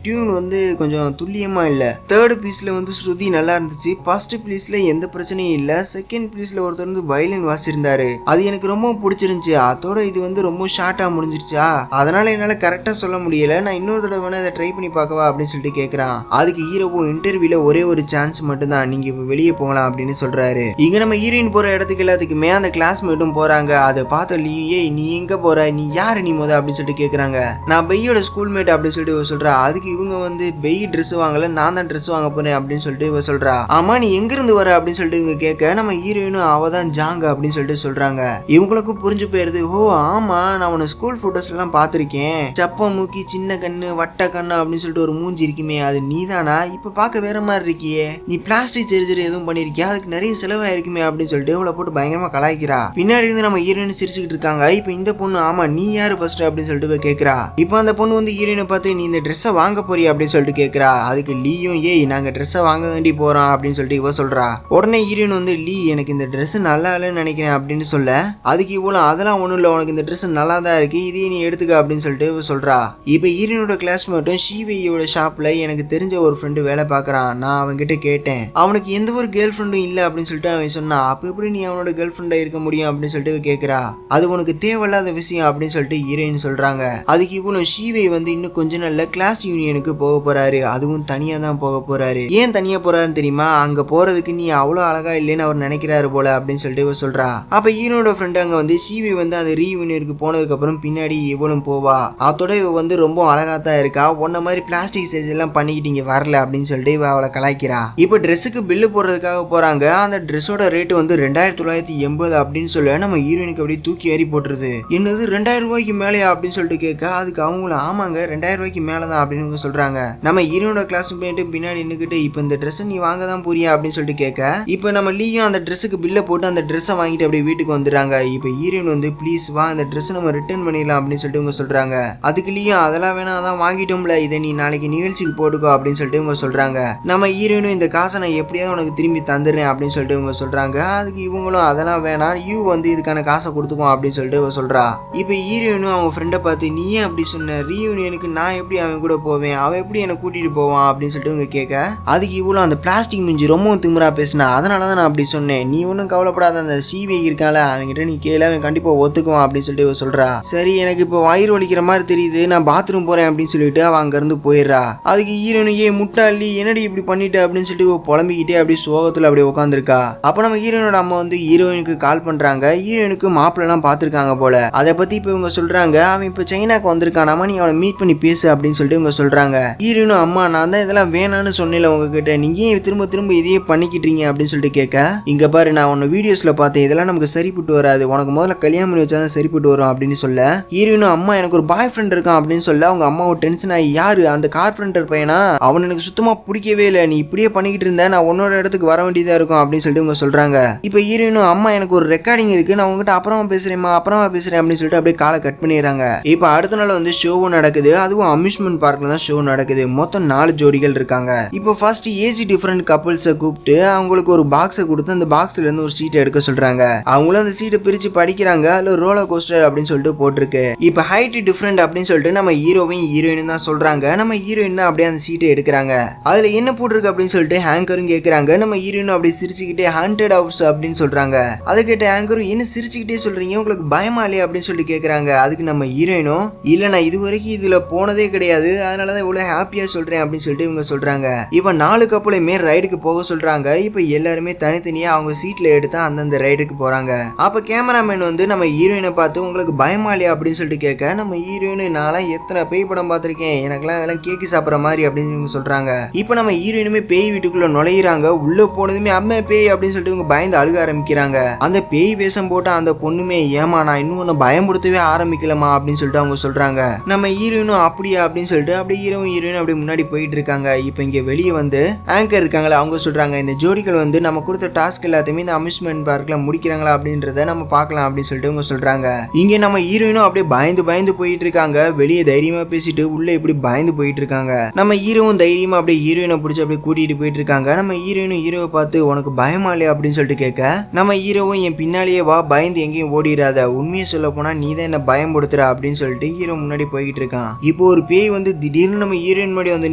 டியூன் வந்து கொஞ்சம் துல்லியமா இல்ல. தேர்ட் பீஸ்ல வந்து ஸ்ருதி நல்லா இருந்துச்சு. ஃபர்ஸ்ட் பீஸ்ல எந்த பிரச்சனையும் இல்ல. செகண்ட் பீஸ்ல ஒருத்தர் வந்து வயலின் வாசிச்சிருந்தாரு, அது எனக்கு ரொம்ப பிடிச்சிருந்துச்சு. அதோட இது வந்து ரொம்ப ஷார்ட்டா முடிஞ்சிருச்சா, அதனால என்னால கரெக்டா சொல்ல முடியல. நான் இன்னொரு தடவை வேணா இதை ட்ரை பண்ணி பார்க்கவா அப்படின்னு சொல்லிட்டு கேக்குறான். அதுக்கு ஹீரோவும் இன்டர்வியூல ஒரே ஒரு சான்ஸ் மட்டும் தான், நீங்க இப்ப வெளியே போகலாம் அப்படின்னு சொல்றாரு. இங்க நம்ம ஹீரோயின் போற இடத்துக்கு எல்லாத்துக்குமே அந்த கிளாஸ்மேட்டும் போறாங்க. அதை பார்த்த லீ, ஏய் நீ எங்க போற, நீ யாரு நீ முத அப்படின்னு சொல்லிட்டு கேக்குறாங்க. நான் பெய்யோட ஸ்கூல்மேட் அப்படின்னு சொல்லிட்டு சொல்றா. அதுக்கு இவங்க வந்து பெய் ட்ரெஸ் வாங்கல, நான் தான் ட்ரெஸ் வாங்க போறேன் அப்படின்னு சொல்லிட்டு இவ சொல்றா. ஆமா, நீ எங்க இருந்து வர அப்படின்னு சொல்லிட்டு இவங்க கேட்க, நம்ம ஹீரோயினும் அவ தான் ஜாங்க அப்படின்னு சொல்லிட்டு சொல்றாங்க. இவங்களுக்கும் புரிஞ்சு போயிருது. ஓ ஆமா, நான் உன ஸ்கூல் போட்டோஸ் எல்லாம் பாத்திருக்கேன். சப்ப மூக்கி, சின்ன கண்ணு, வட்ட கண்ணு அப்படின்னு சொல்லிட்டு ஒரு மூஞ்சி இருக்குமே, அது நீதானா? இப்ப பாக்க வேற மாதிரி இருக்கியே, நீ பிளாஸ்டிக் சர்ஜரி எதுவும் பண்ணிருக்கியா? அதுக்கு நிறைய செலவாயிருக்குமே அப்படின்னு சொல்லிட்டு இவளை போட்டு பயங்கரமா கலாய்க்கிறா. பின்னாடி இருந்து நம்ம ஹீரோயின் சிரிச்சுக்கிட்டு இருக்காங்க. இப்ப இந்த பொண்ணு, ஆமா நீ யாரு ஃபர்ஸ்ட் அப்படின்னு சொல்லிட்டு கேக்குறா. இப்ப அந்த பொண்ணு வந்து ஹீரோயினை பார்த்து, நீ இந்த ட்ரெஸ்ஸை வாங்க போறியா அப்படின்னு சொல்லிட்டு கேக்குறா. அதுக்கு லீயும், ஏய் நாங்க ட்ரெஸ்ஸை வாங்க வேண்டி போறோம் அப்படின்னு சொல்லிட்டு இவ சொல்றா. உடனே ஹீரோயின் வந்து, லீ எனக்கு இந்த ட்ரெஸ் நல்லா இல்லைன்னு நினைக்கிறேன் அப்படின்னு சொல்ல. அதுக்கு இவ்வளவு, அதெல்லாம் ஒண்ணும் இல்ல, உனக்கு இந்த ட்ரெஸ் நல்லா தான் இருக்கு, இதையே நீ எடுத்துக்க அப்படின்னு சொல்லிட்டு இவ சொல்றா. இப்ப ஹீரோயினோட கிளாஸ் மட்டும் ஷீவையோட ஷாப்ல எனக்கு தெரிஞ்ச ஒரு ஃப்ரெண்டு வேலை பாக்குறான். நான் அவன்கிட்ட கேட்டேன், அவனுக்கு எந்த ஒரு கேர்ள் ஃப்ரெண்டும் இல்ல அப்படின்னு சொல்லிட்டு அவன் சொன்னான். அப்ப எப்படி நீ அவனோட கேர்ள் ஃப்ரெண்டா இருக்க முடியும் அப்படின்னு சொல்லிட்டு கேக்குறா. அது உனக்கு தேவையில்லாத விஷயம் அப்படின்னு சொல்லிட்டு ஹீரோயின் சொல்றாங்க. அதுக்கு இவ்வளவு ஷீவை வந்து இன்னும் கொஞ்ச நாள்ல கிளாஸ் யூனியனுக்கு போக போறாரு. அதுவும் தனியா தான் போக போறாரு. ஏன் தனியா போறாருன்னு தெரியுமா? அங்க போறதுக்கு நீ அவ்வளவு அழகா இல்லைன்னு அவர் நினைக்கிறாரு போல அப்படின்னு சொல்லிட்டு இவ சொல்றா. அப்ப ஹீரோட ஃப்ரெண்ட் அங்க வந்து ஷீவை வந்து அந்த ரீயூனியனுக்கு போனதுக்கு அப்புறம் பின்னாடி இவளும் போவா. அதோட இவ வந்து ரொம்ப அழகா தான் இருக்கா. உன்ன மாதிரி பிளாஸ்டிக் சர்ஜரி எல்லாம் பண்ணிக்கிட்டு இங்க வரல அப்படின்னு சொல்லிட்டு இவ அவளை கலாய்க்கிறா. இப்ப ட்ரெஸ்ஸுக்கு பில்லு போடுறதுக்காக போறாங்க. அந்த ட்ரெஸ்ஸோட ரேட் வந்து 2980 அப்படின்னு சொல்ல நம்ம ஹீரோயினுக்கு அப்படியே தூக்கி ஏறி போட்டுருது. என்னது 2000 ரூபாய்க்கு மேலேயா அப்படின்னு சொல்லிட்டு கேட்க, அதுக்கு அவங்களும் ஆமாங்க 2000 ரூபாய்க்கு மேலதான் அப்படின்னு சொல்றாங்க. நம்ம ஹீரோனோட கிளாஸ் போயிட்டு பின்னாடி நின்னுக்கிட்டு, இப்ப இந்த ட்ரெஸ் நீ வாங்க தான் போறியா அப்படின்னு சொல்லிட்டு கேட்க, இப்ப நம்ம லீயும் அந்த ட்ரெஸ்ஸுக்கு பில்ல போட்டு அந்த ட்ரெஸ்ஸை வாங்கிட்டு அப்படியே வீட்டுக்கு வந்துடுறாங்க. இப்ப ஹீரோயின் வந்து, ப்ளீஸ் வா அந்த ட்ரெஸ் நம்ம ரிட்டர்ன் பண்ணிடலாம் அப்படின்னு சொல்லிட்டு இவங்க சொல்றாங்க. அதுக்கு லீயும், அதெல்லாம் வேணாம், அதான் வாங்கிட்டோம்ல, இதை நீ நாளைக்கு நிகழ்ச்சிக்கு போட்டுக்கோ அப்படின்னு சொல்லிட்டு இவங்க சொல்றாங்க. நம்ம ஹீரோயினும், இந்த காசை நான் எப்படியாவது உனக்கு திரும்பி தந்துடுறேன் அப்படின்னு சொல்லிட்டு இவங்க சொல்றாங்க. அதுக்கு இவங்களும், அதெல்லாம் வேணாம், யூ வந்து இதுக்கான காசை கொடுத்துக்கோ அப்படின்னு சொல்லிட்டு இவங்க சொல்றா. இப்ப ஹீரோயினும் அவங்க ஃப்ரெண்டை பார்த்து, நீ ஏன் அப்படி சொன்ன, ரீயூனியனுக்கு நான் எப்படி அவன் கூட போவேன், அவன் எப்படி என்னை கூட்டிட்டு போவான் அப்படின்னு சொல்லிட்டு இவங்க கேட்க, அதுக்கு இவ்வளவு, அந்த பிளாஸ்டிக் மிஞ்சி ரொம்பவும் திமிரா பேசினா, அதனாலதான் நான் அப்படி சொன்னேன், நீ ஒன்னும் கவலைப்படாத, அந்த சிவி இருக்கால அவன்கிட்ட நீ கேள, அவன் கண்டிப்பா ஒத்துக்குவான் அப்படின்னு சொல்லிட்டு இவ சொல்றா. சரி எனக்கு இப்போ வயிறு வலிக்கிற மாதிரி தெரியுது, நான் பாத்ரூம் போறேன் அப்படின்னு சொல்லிட்டு அவன் அங்க இருந்து போயிடுறா. அதுக்கு ஹீரோனு, ஏ முட்டாளி என்னடி இப்படி பண்ணிட்டு அப்படின்னு சொல்லிட்டு புலம்பிக்கிட்டே அப்படியே சோகத்துல அப்படியே உட்காந்துருக்கா. அப்ப நம்ம ஹீரோனோட அம்மா வந்து ஹீரோயினுக்கு கால் பண்றாங்க. ஹீரோயினுக்கு மாப்பிள்ள எல்லாம் பாத்துருக்காங்க போல. அதை பத்தி இப்ப இவங்க சொல்றாங்க, அவன் இப்ப சைனாக்கு வந்திருக்கானாமா, நீ அவனை மீட் பண்ணி பேசு அப்படின்னு சொல்லிட்டு இவங்க சொல்றாங்க. ஹீரோனும், அம்மா நான் தான் இதெல்லாம் வேணான்னு சொன்னேன் உங்ககிட்ட, நீங்க ஏன் திரும்ப திரும்ப இதையே பண்ணிக்கிட்டீங்க அப்படின்னு சொல்லிட்டு கேட்க, இங்க பாரு நான் உன்ன வீடியோஸ்ல பார்த்தேன், இதெல்லாம் நமக்கு சரிப்பட்டு வராது, உனக்கு முதல்ல கல்யாணம் பண்ணி வச்சாதான் சரிப்பட்டு வரும் அப்படின்னு சொல்ல, ஹீரோனும், அம்மா எனக்கு ஒரு பாய் ஃப்ரெண்ட் இருக்கான் அப்படின்னு சொல்ல, அவங்க அம்மாவை டென்ஷன் ஆகி, யாரு அந்த கார்பெண்டர் பையனா, அவன் எனக்கு சுத்தமா பிடிக்கவே இல்லை, நீ இப்படியே பண்ணிக்கிட்டு இருந்த, நான் உன்னோட இடத்துக்கு வர வேண்டியதா இருக்கும் அப்படின்னு சொல்லிட்டு இவங்க சொல்றாங்க. இப்ப ஹீரோனும், அம்மா எனக்கு ஒரு ரெக்கார்டிங் இருக்கு, நான் உங்ககிட்ட அப்புறமா பேசுறேன் அப்படின்னு சொல்லிட்டு அப்படியே காலை கட் பண்ணிடுறாங்க. இப்ப அடுத்த நாள் வந்து ஷோவும் நடக்குது. அதுவும் அம்யூஸ்மெண்ட் பார்க்ல தான் ஷோ நடக்குது. மொத்தம் 4 ஜோடிகள் இருக்காங்க. இப்போ ஃபர்ஸ்ட் ஏஜ் டிஃபரண்ட் கப்புள்ஸை கூப்பிட்டு அவங்களுக்கு ஒரு பாக்ஸை கொடுத்து அந்த பாக்ஸ்ல இருந்து ஒரு சீட்டை எடுக்க சொல்றாங்க. அவங்களும் அந்த சீட்டை பிரிச்சு படிக்கிறாங்க. அதுல ரோலர் கோஸ்டர் அப்படின்னு சொல்லிட்டு போட்டிருக்கு. இப்ப ஹைட் டிஃபரண்ட் அப்படின்னு சொல்லிட்டு நம்ம ஹீரோவையும் ஹீரோயின் தான் சொல்றாங்க. நம்ம ஹீரோயின் தான் அப்படியே அந்த சீட்டை எடுக்கிறாங்க. அதுல என்ன போட்டிருக்கு அப்படின்னு சொல்லிட்டு ஹேங்கரும் கேட்கறாங்க. நம்ம ஹீரோயினும் அப்படியே சிரிச்சுக்கிட்டே 100 ஹவர்ஸ் அப்படின்னு சொல்றாங்க. அதை கேட்ட ஹேங்கரும், என்ன சிரிச்சுக்கிட்டே சொல்றீங்க, உங்களுக்கு பயமா இல்லையா அப்படின்னு சொல்லிட்டு கேட்கறாங்க. அதுக்கு நம்ம ஹீரோயினும், இல்ல நான் இது வரைக்கும் இதுல போனதே கிடையாது, அதனாலதான் இவ்வளவு ஹாப்பியா சொல்றேன் அப்படின்னு சொல்லிட்டு இவங்க சொல்றாங்க. இப்ப 4 கப்பலுமே ரைடுக்கு போக சொல்றாங்க. இப்ப எல்லாருமே தனித்தனியா அவங்க சீட்ல எடுத்து அந்தந்த ரைடுக்கு போறாங்க. அப்ப கேமராமேன் வந்து நம்ம ஹீரோயினை பார்த்து, உங்களுக்கு பயமா இல்லையா அப்படின்னு சொல்லிட்டு கேட்க, நம்ம ஹீரோயின், நான் எத்தனை பேய் படம் பார்த்திருக்கேன், எனக்கெல்லாம் அதெல்லாம் கேக்கு சாப்பிட்ற மாதிரி அப்படின்னு சொல்றாங்க. இப்ப நம்ம ஹீரோயினுமே பேய் வீட்டுக்குள்ள நுழையிறாங்க. உள்ள போனதுமே அம்மா பேய் அப்படின்னு சொல்லிட்டு இவங்க பயந்து அழுக ஆரம்பிக்கிறாங்க. அந்த பேய் வேஷம் போட்டு அந்த பொண்ணுமே, ஏமா நான் இன்னும் ஒன்னு பயமுடுத்தவே ஆரம்பிக்கலமா அப்படின்னு சொல்லிட்டு அவங்க சொல்றாங்க. நம்ம ஹீரோயினும், அப்படியா அப்படின்னு சொல்லிட்டு அப்படியே ஹீரோயின் அப்படியே முன்னாடி போயிட்டு இருக்காங்க. இப்ப இங்க வெளியே வந்து ஆங்கர் இருக்காங்களா அவங்க சொல்றாங்க இந்த ஜோடிகள் வந்து நம்ம கொடுத்த டாஸ்க் எல்லாத்தையுமே இந்த அம்யூஸ்மெண்ட் பார்க்ல முடிக்கிறாங்களா அப்படின்றத நம்ம பார்க்கலாம் அப்படின்னு சொல்லிட்டு அவங்க சொல்றாங்க. இங்க நம்ம ஹீரோயினும் அப்படியே பயந்து பயந்து போயிட்டு இருக்காங்க. வெளியே தைரியமா பேசிட்டு உள்ள இப்படி பயந்து போயிட்டு இருக்காங்க. நம்ம ஹீரோவும் தைரியமா அப்படியே ஹீரோயினை பிடிச்சி அப்படியே கூட்டிட்டு போயிட்டு இருக்காங்க. நம்ம ஹீரோயினும் ஹீரோவை பார்த்து உனக்கு பயமா இல்லையா அப்படின்னு சொல்லிட்டு கேட்க நம்ம ஹீரோவும் என் பின்னாலேயே வா, பயந்து எங்கேயும் ஓடிடாத, உண்மையை சொல்ல போனா நீ தான் என்ன பயம்படுத்துற அப்படின்னு சொல்லிட்டு ஹீரோ முன்னாடி போய்கிட்டு இருக்கான். இப்போ ஒரு பேய் வந்து திடீர்னு நம்ம ஹீரோயின் முன்னாடி வந்து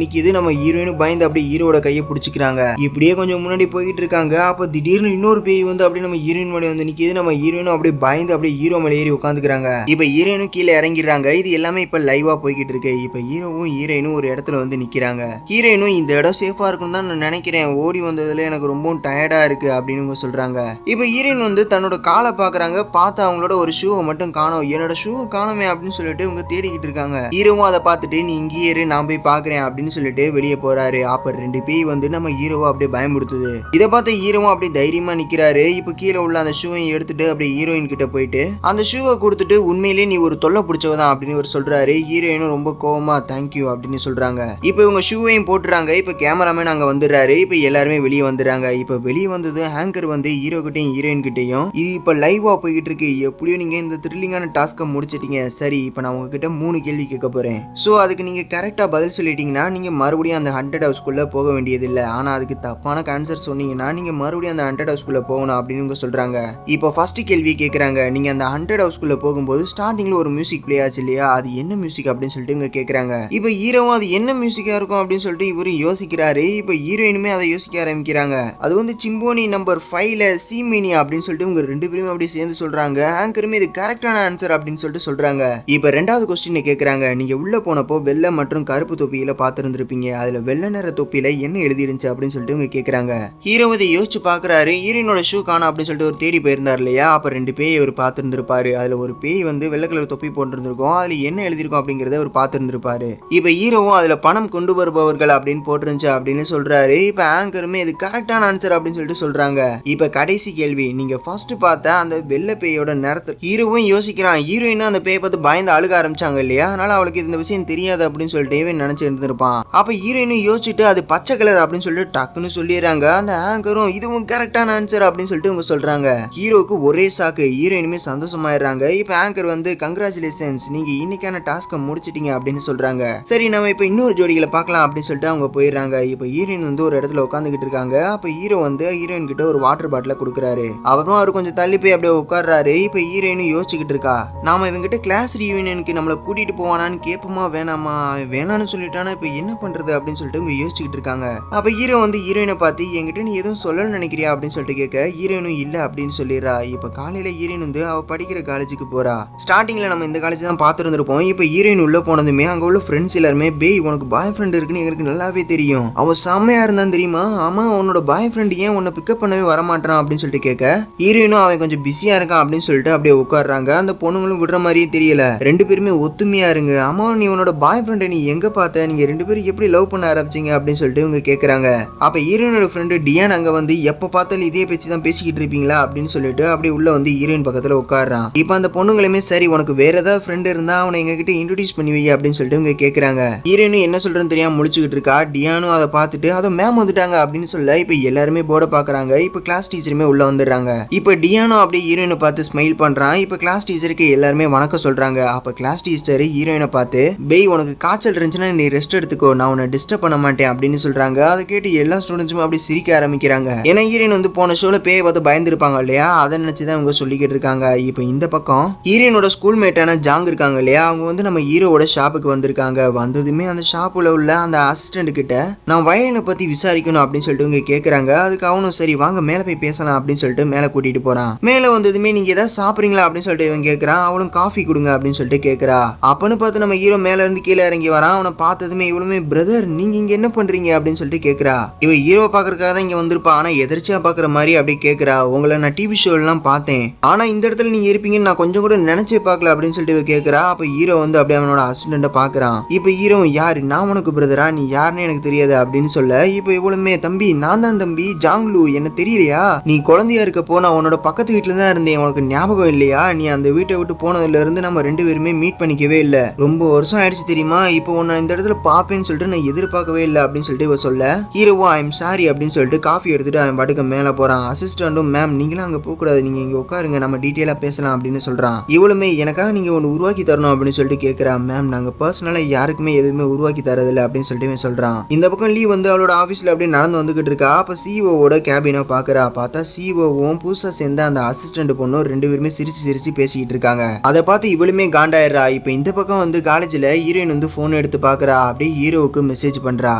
நிக்குது. நம்ம ஹீரோயினும் பயந்து அப்படியே ஹீரோட கையை பிடிச்சிக்கிறாங்க. இப்படியே கொஞ்சம் முன்னாடி போய்கிட்டு இருக்காங்க. அப்ப திடீர்னு இன்னொரு பேய் வந்து அப்படியே நம்ம ஹீரோயின் முன்னாடி வந்து நிக்குது. நம்ம ஹீரோயினும் அப்படியே பயந்து அப்படியே ஹீரோ மேல ஏறி உட்காந்துக்கிறாங்க. இப்ப ஹீரோயினும் கீழே இறங்கிடுறாங்க. இது எல்லாமே இப்ப லைவா போய்கிட்டு இருக்கு. இப்ப ஹீரோவும் ஹீரோயினும் ஒரு இடத்துல வந்து நிக்கிறாங்க. ஹீரோயினும் இந்த இடம் சேஃபா இருக்கும் தான் நான் நினைக்கிறேன், ஓடி வந்ததுல எனக்கு ரொம்பவும் டயர்டா இருக்கு அப்படின்னு சொல்றாங்க. இப்ப ஹீரோயின் வந்து தன்னோட காலை பாக்குறாங்க. பார்த்து அவங்களோட ஒரு ஷூவை மட்டும் காணோம், என்னோட ஷூவை காணுமே அப்படின்னு சொல்லிட்டு இவங்க தேடிக்கிட்டு இருக்காங்க. ஹீரோவும் அதை பார்த்துட்டு நீ இங்கே இரு, நான் போய் பாக்குறேன் அப்படின்னு சொல்லிட்டு வெளியே போறாரு. அப்ப ரெண்டு பேய் வந்து நம்ம ஹீரோவை அப்படியே பயமுடுத்துது. இதை பார்த்து ஹீரோவும் அப்படியே தைரியமா நிக்கிறாரு. இப்ப கீழே உள்ள அந்த ஷூவையும் எடுத்துட்டு அப்படியே ஹீரோயின் கிட்ட போயிட்டு அந்த ஷூவை கொடுத்துட்டு உண்மையிலேயே நீ ஒரு தொல்லை பிடிச்சவதான் அப்படின்னு ஒரு சொல்றாரு. ஹீரோயினும் ரொம்ப கோவமா தேங்க்யூ அப்படின்னு சொல்றாங்க. இப்ப இவங்க ஷூவையும் போட்டுறாங்க. இப்ப கேமராமேன் அங்க வந்துடுறாரு. இப்ப எல்லாருமே வெளியே வந்துடுறாங்க. இப்ப வெளியே வந்ததும் ஹேங்கர் வந்து ஹீரோ கிட்டையும் ஹீரோயின் கிட்டையும் இது இப்ப லைவா போய்கிட்டு இருக்கு, எப்படியோ நீங்க இந்த த்ரில்லிங்கான டாஸ்க்கை முடிச்சிட்டீங்க, சரி இப்ப நான் உங்ககிட்ட 3 கேள்வி கேட்க போறேன். சோ அதுக்கு நீங்க கரெக்டா பதில் சொல்லிட்டீங்கன்னா நீங்க மறுபடியும் அந்த ஹண்டட் ஹவுஸ்க்குள்ள போக வேண்டியது இல்ல. ஆனா அதுக்கு தப்பான ஆன்சர் சொன்னீங்கன்னா நீங்க மறுபடியும் அந்த ஹண்டட் ஹவுஸ்க்குள்ள போகணும் அப்படின்னு சொல்றாங்க. இப்போ ஃபர்ஸ்ட் கேள்வி கேக்குறாங்க, நீங்க அந்த ஹண்டட் ஹவுஸ்க்குள்ள போகும்போது ஸ்டார்டிங்ல ஒரு மியூசிக் பிளே ஆச்சு இல்லையா, அது என்ன மியூசிக் அப்படின்னு சொல்லிட்டு இவங்க கேக்குறாங்க. இப்ப ஹீரோவும் அது என்ன மியூசிக்கா இருக்கும் அப்படின்னு சொல்லிட்டு இவரு யோசிக்கிறாரு. இப்ப ஹீரோயினுமே அதை யோசிக்க ஆரம்பிக்கிறாங்க. அது வந்து சிம்போனி நம்பர் 5ல சீமினி அப்படின்னு சொல்லிட்டு இவங்க ரெண்டு பேருமே அப்படியே சேர்ந்து சொல்றாங்க. ஆங்கருமே இது கரெக்டான ஆன்சர் அப்படின்னு சொல்லிட்டு சொல்றாங்க. இப்ப ரெண்டாவது கொஸ்டின் கேக்குறாங்க, நீங்க உள்ள போனப்போ வெள்ளை மற்றும் கருப்பு தொப்பியில பாத்துருந்துருப்பீங்க, அதுல வெள்ளை நிற தொப்பியில என்ன எழுதி இருந்துச்சு அப்படின்னு சொல்லிட்டு இவங்க கேக்குறாங்க. ஹீரோ இதை யோசிச்சு பாக்குறாரு. ஹீரோனோட ஷூ காணோம் அப்படின்னு சொல்லிட்டு ஒரு தேடி போயிருந்தார் இல்லையா, அப்ப ரெண்டு பேய் அவர் பாத்துருந்துருப்பாரு. அதுல ஒரு பேய் வந்து வெள்ளை கலர் தொப்பி போட்டிருந்திருக்கும், அதுல என்ன எழுதிருக்கும் அப்படிங்கறத அவர் பாத்துருந்துருப்பாரு. இப்ப ஹீரோவும் அதுல பணம் கொண்டு வருபவர்கள் அப்படின்னு போட்டிருந்துச்சு அப்படின்னு சொல்றாரு. இப்ப ஆங்கருமே இது கரெக்டான ஆன்சர் அப்படின்னு சொல்லிட்டு சொல்றாங்க. இப்ப கடைசி கேள்வி, நீங்க ஃபர்ஸ்ட் பார்த்த அந்த வெள்ளை பேயோட நேரத்தை ஹீரோவும் யோசிக்கிறான். ஹீரோயின் அந்த பேயை பார்த்து பயந்து அழுக ஆரம்பிச்சாங்க இல்லையா, அதனால அவளுக்கு இந்த விஷயம் தெரியாது அப்படின்னு சொல்லிட்டு நினைச்சு இருந்திருப்பான். அப்ப ஹீரோயினும் யோசிச்சுட்டு அது பச்சை கலர் அப்படின்னு சொல்லிட்டு டக்குன்னு சொல்லிடுறாங்க. அந்த ஆங்கரும் இதுவும் கரெக்டான ஆன்சர் அப்படின்னு சொல்லிட்டு இவங்க சொல்றாங்க. ஹீரோக்கு ஒரே சாக்கு, ஹீரோயினுமே சந்தோஷமாயிடுறாங்க. இப்ப ஆங்கர் வந்து கங்க்ராச்சுலேஷன்ஸ், நீங்க இன்னைக்கான டாஸ்க்கை முடிச்சிட்டீங்க அப்படின்னு சொல்றாங்க. சரி நம்ம இப்ப இன்னொரு ஜோடிகளை பார்க்கலாம் அப்படின்னு சொல்லிட்டு அவங்க போயிடுறாங்க. இப்ப ஹீரோயின் வந்து ஒரு இடத்துல உட்காந்துக்கிட்டு இருக்காங்க. அப்ப ஹீரோ வந்து ஹீரோயின் கிட்ட ஒரு வாட்டர் பாட்டில கொடுக்குறாரு. அவரும் அவர் கொஞ்சம் தள்ளி போய் அப்படியே உட்கார்றாரு. இப்ப ஹீரோயினும் யோசிச்சுக்கிட்டு இருக்கா, நாம இவங்கிட்ட கிளாஸ் ரீயூனியனுக்கு நம்மள கூட்டிட்டு போவானான்னு கேட்போமா வேணாமா, வேணான்னு சொல்லிட்டானா இப்ப என்ன பண்றது அப்படின்னு சொல்லிட்டு இவங்க யோசிச்சுக்கிட்டு இருக்காங்க. அப்ப ஹீரோ வந்து ஹீரோயினை பார்த்து என்கிட்ட நீ எதுவும் சொல்லணும்னு நினைக்கிறியா அப்படின்னு சொல்லிட்டு கேட்க ஹீரோயினும் இல்ல அப்படின்னு சொல்லிடுறா. இப்ப காலையில ஹீரோயின் வந்து அவ படிக்கிற காலேஜுக்கு போறா. ஸ்டார்டிங்ல நம்ம இந்த காலேஜ் தான் பார்த்துருந்துருப்போம். இப்ப ஹீரோயின் உள்ள போனதுமே அங்க உள்ள ஃப்ரெண்ட்ஸ் எல்லாருமே பேய் உனக்கு பாய் ஃப்ரெண்ட் இருக்குன்னு எங்களுக்கு நல்லாவே தெரியும், அவன் செம்மையா இருந்தான் தெரியுமா, ஆமா உன்னோட பாய் ஃப்ரெண்ட் ஏன் உன்னை பிக்கப் பண்ணவே வரமாட்டான் அப்படின்னு சொல்லிட்டு கேட்க ஹீரோயினும் அவன் கொஞ்சம் பிஸியா இருக்கான் அப்படின்னு சொல்லிட்டு அப்படியே உட்காடுறாங்க. அந்த பொண்ணுங்களும் விடுற மாதிரியே தெரியல. ரெண்டு பேருமே ஒத்துமையா இருங்க. ஆமா நீ உன்னோட பாய் ஃப்ரெண்டை நீ எங்க பார்த்த, நீங்க ரெண்டு பேரும் எப்படி லவ் பண்ண ஆரம்பிச்சீங்க அப்படின்னு சொல்லிட்டு இவங்க கேக்குறாங்க. அப்ப ஹீரோயினோட ஃப்ரெண்டு டியான் அங்க வந்து எப்ப பார்த்தாலும் இதே பேச்சு தான் பேசிக்கிட்டு இருப்பீங்களா அப்படின்னு சொல்லிட்டு அப்படியே உள்ள வந்து ஹீரோயின் பக்கத்துல உட்காடுறான். இப்ப அந்த பொண்ணுங்களுமே சரி உனக்கு வேற ஏதாவது ஃப்ரெண்ட் இருந்தா அவனை எங்க கிட்ட இன்ட்ரோடியூஸ் பண்ணி வை அப்படின்னு சொல்லிட்டு இவங்க கேக்குறாங்க. ஹீரோயினும் என்ன சொல்றேன்னு தெரியாம முடிச்சுக்கிட்டு இருக்கா. டியானும் அதை பார்த்துட்டு அதை மேம் வந்துட்டாங்க அப்படின்னு சொல்ல இப்ப எல்லாருமே போர்ட பாக்குறாங்க. இப்ப கிளாஸ் டீச்சருமே உள்ள வந்துடுறாங்க. இப்ப டியானோ அப்படியே ஹீரோயினை பார்த்து ஸ்மைல் பண்றான். இப்ப கிளாஸ் டீச்சருக்கு எல்லாருமே வணக்கம் சொல்றாங்க. அப்ப கிளாஸ் டீச்சர் ஹீரோயினை பார்த்து பேய் உனக்கு காய்ச்சல் இருந்துச்சுன்னா நீ ரெஸ்ட் எடுத்துக்கோ, நான் உன்னை டிஸ்டர்ப் பண்ண மாட்டேன் அப்படின்னு சொல்றாங்க. அதை கேட்டு எல்லா ஸ்டூடெண்ட்ஸும் அப்படி சிரிக்க ஆரம்பிக்கிறாங்க. ஏன்னா ஹீரோயின் வந்து போன ஷோல பேயை பார்த்து பயந்துருப்பாங்க இல்லையா, அதை நினைச்சுதான் இவங்க சொல்லிக்கிட்டு இருக்காங்க. இப்ப இந்த பக்கம் ஹீரோயினோட ஸ்கூல் மேட்டான ஜாங் இருக்காங்க இல்லையா, அவங்க வந்து நம்ம ஹீரோவோட ஷாப்புக்கு வந்திருக்காங்க. வந்ததுமே அந்த ஷாப்புல உள்ள அந்த அசிஸ்டன்ட் கிட்ட நான் வயலினை பத்தி விசாரிக்கணும் அப்படின்னு சொல்லிட்டு இவங்க கேக்குறாங்க. அதுக்கு அவனும் சரி வாங்க மேல போய் பேசலாம் அப்படின்னு சொல்லிட்டு மேல கூட்டிட்டு போறான். மேல வந்ததுமே நீங்க ஏதாவது சாப்பிடுறீங்களா அப்படின்னு சொல்லிட்டு இவன் கேக்குறான். அவனும் காஃபி கொடுங்க அப்படின்னு சொல்லிட்டு கேக்குறா. அப்பன்னு பார்த்து நம்ம ஹீரோ மேல இருந்து கீழே இறங்கி வரான். அவனை பார்த்ததுமே இவளுமே பிரதர் நீங்க இங்க என்ன பண்றீங்க அப்படின்னு சொல்லிட்டு கேக்குறா. இவ ஹீரோவை பாக்குறதுக்காக தான் இங்க வந்திருப்பா, ஆனா எதிர்ச்சியா பாக்குற மாதிரி அப்படி கேக்குறா. உங்களை நான் டிவி ஷோ எல்லாம் பார்த்தேன், ஆனா இந்த இடத்துல நீங்க இருப்பீங்கன்னு நான் கொஞ்சம் கூட நினைச்சே பார்க்கல அப்படின்னு சொல்லிட்டு இவ கேக்குறா. அப்ப ஹீரோ வந்து அப்படியே அவனோட அசிஸ்டன்ட பாக்குறான். இப்ப ஹீரோ யாரு, நான் உனக்கு பிரதரா, நீ யாருன்னு எனக்கு தெரியாது அப்படின்னு சொல்ல இப்ப இவளுமே தம்பி நான் தான் தம்பி ஜாங்லு, என்ன தெரியலையா, நீ குழந்தையா இருக்கப்போ நான் உன்னோட பக்கத்து வீட்டுல தான் இருந்தேன், உனக்கு ஞாபகம் இல்லையா, நீ அந்த வீட்டை விட்டு போனதுல இருந்து நம்ம ரெண்டு பேருமே மீட் பண்ணிக்கவே இல்லை, ரொம்ப வருஷம் ஆயிடுச்சு தெரியுமா, இப்போ உன்னை இந்த இடத்துல பாப்பேன்னு சொல்லிட்டு நான் எதிர்பார்க்கவே இல்லை அப்படின்னு சொல்லிட்டு இவ சொல்ல ஹீரோவோ ஐ எம் சாரி அப்படின்னு சொல்லிட்டு காஃபி எடுத்துட்டு அவன் பாட்டுக்கு மேல போறான். அசிஸ்டன்ட்டும் மேம் நீங்களும் அங்க போக கூடாது, நீங்க இங்க உட்காருங்க, நம்ம டீட்டெயிலா பேசலாம் அப்படின்னு சொல்றான். இவளுமே எனக்காக நீங்க ஒன்று உருவாக்கி தரணும் அப்படின்னு சொல்லிட்டு கேட்கிறா. மேம் நாங்க பர்சனலா யாருக்குமே எதுவுமே உருவாக்கி தரதில்லை அப்படின்னு சொல்லிட்டு சொல்றான். இந்த பக்கம் லீ வந்து அவளோட ஆபீஸ்ல அப்படியே நடந்து வந்துகிட்டு இருக்கா. அப்ப சிஓவோட கேபினை பாக்குறா. பார்த்தா சிஓவும் புதுசா சேர்ந்த அந்த அசிஸ்டன்ட் பொண்ணும் ரெண்டு பேருமே சிரிச்சு சிரிச்சு பேசிக்கிட்டு இருக்காங்க. அதை பார்த்து இவளுமே காண்டாயிரா. இப்ப இந்த பக்கம் வந்து காலேஜ்ல ஹீரோயின் வந்து போன் எடுத்து பாக்குறா. அப்படியே ஹீரோவுக்கு மெசேஜ் பண்றா.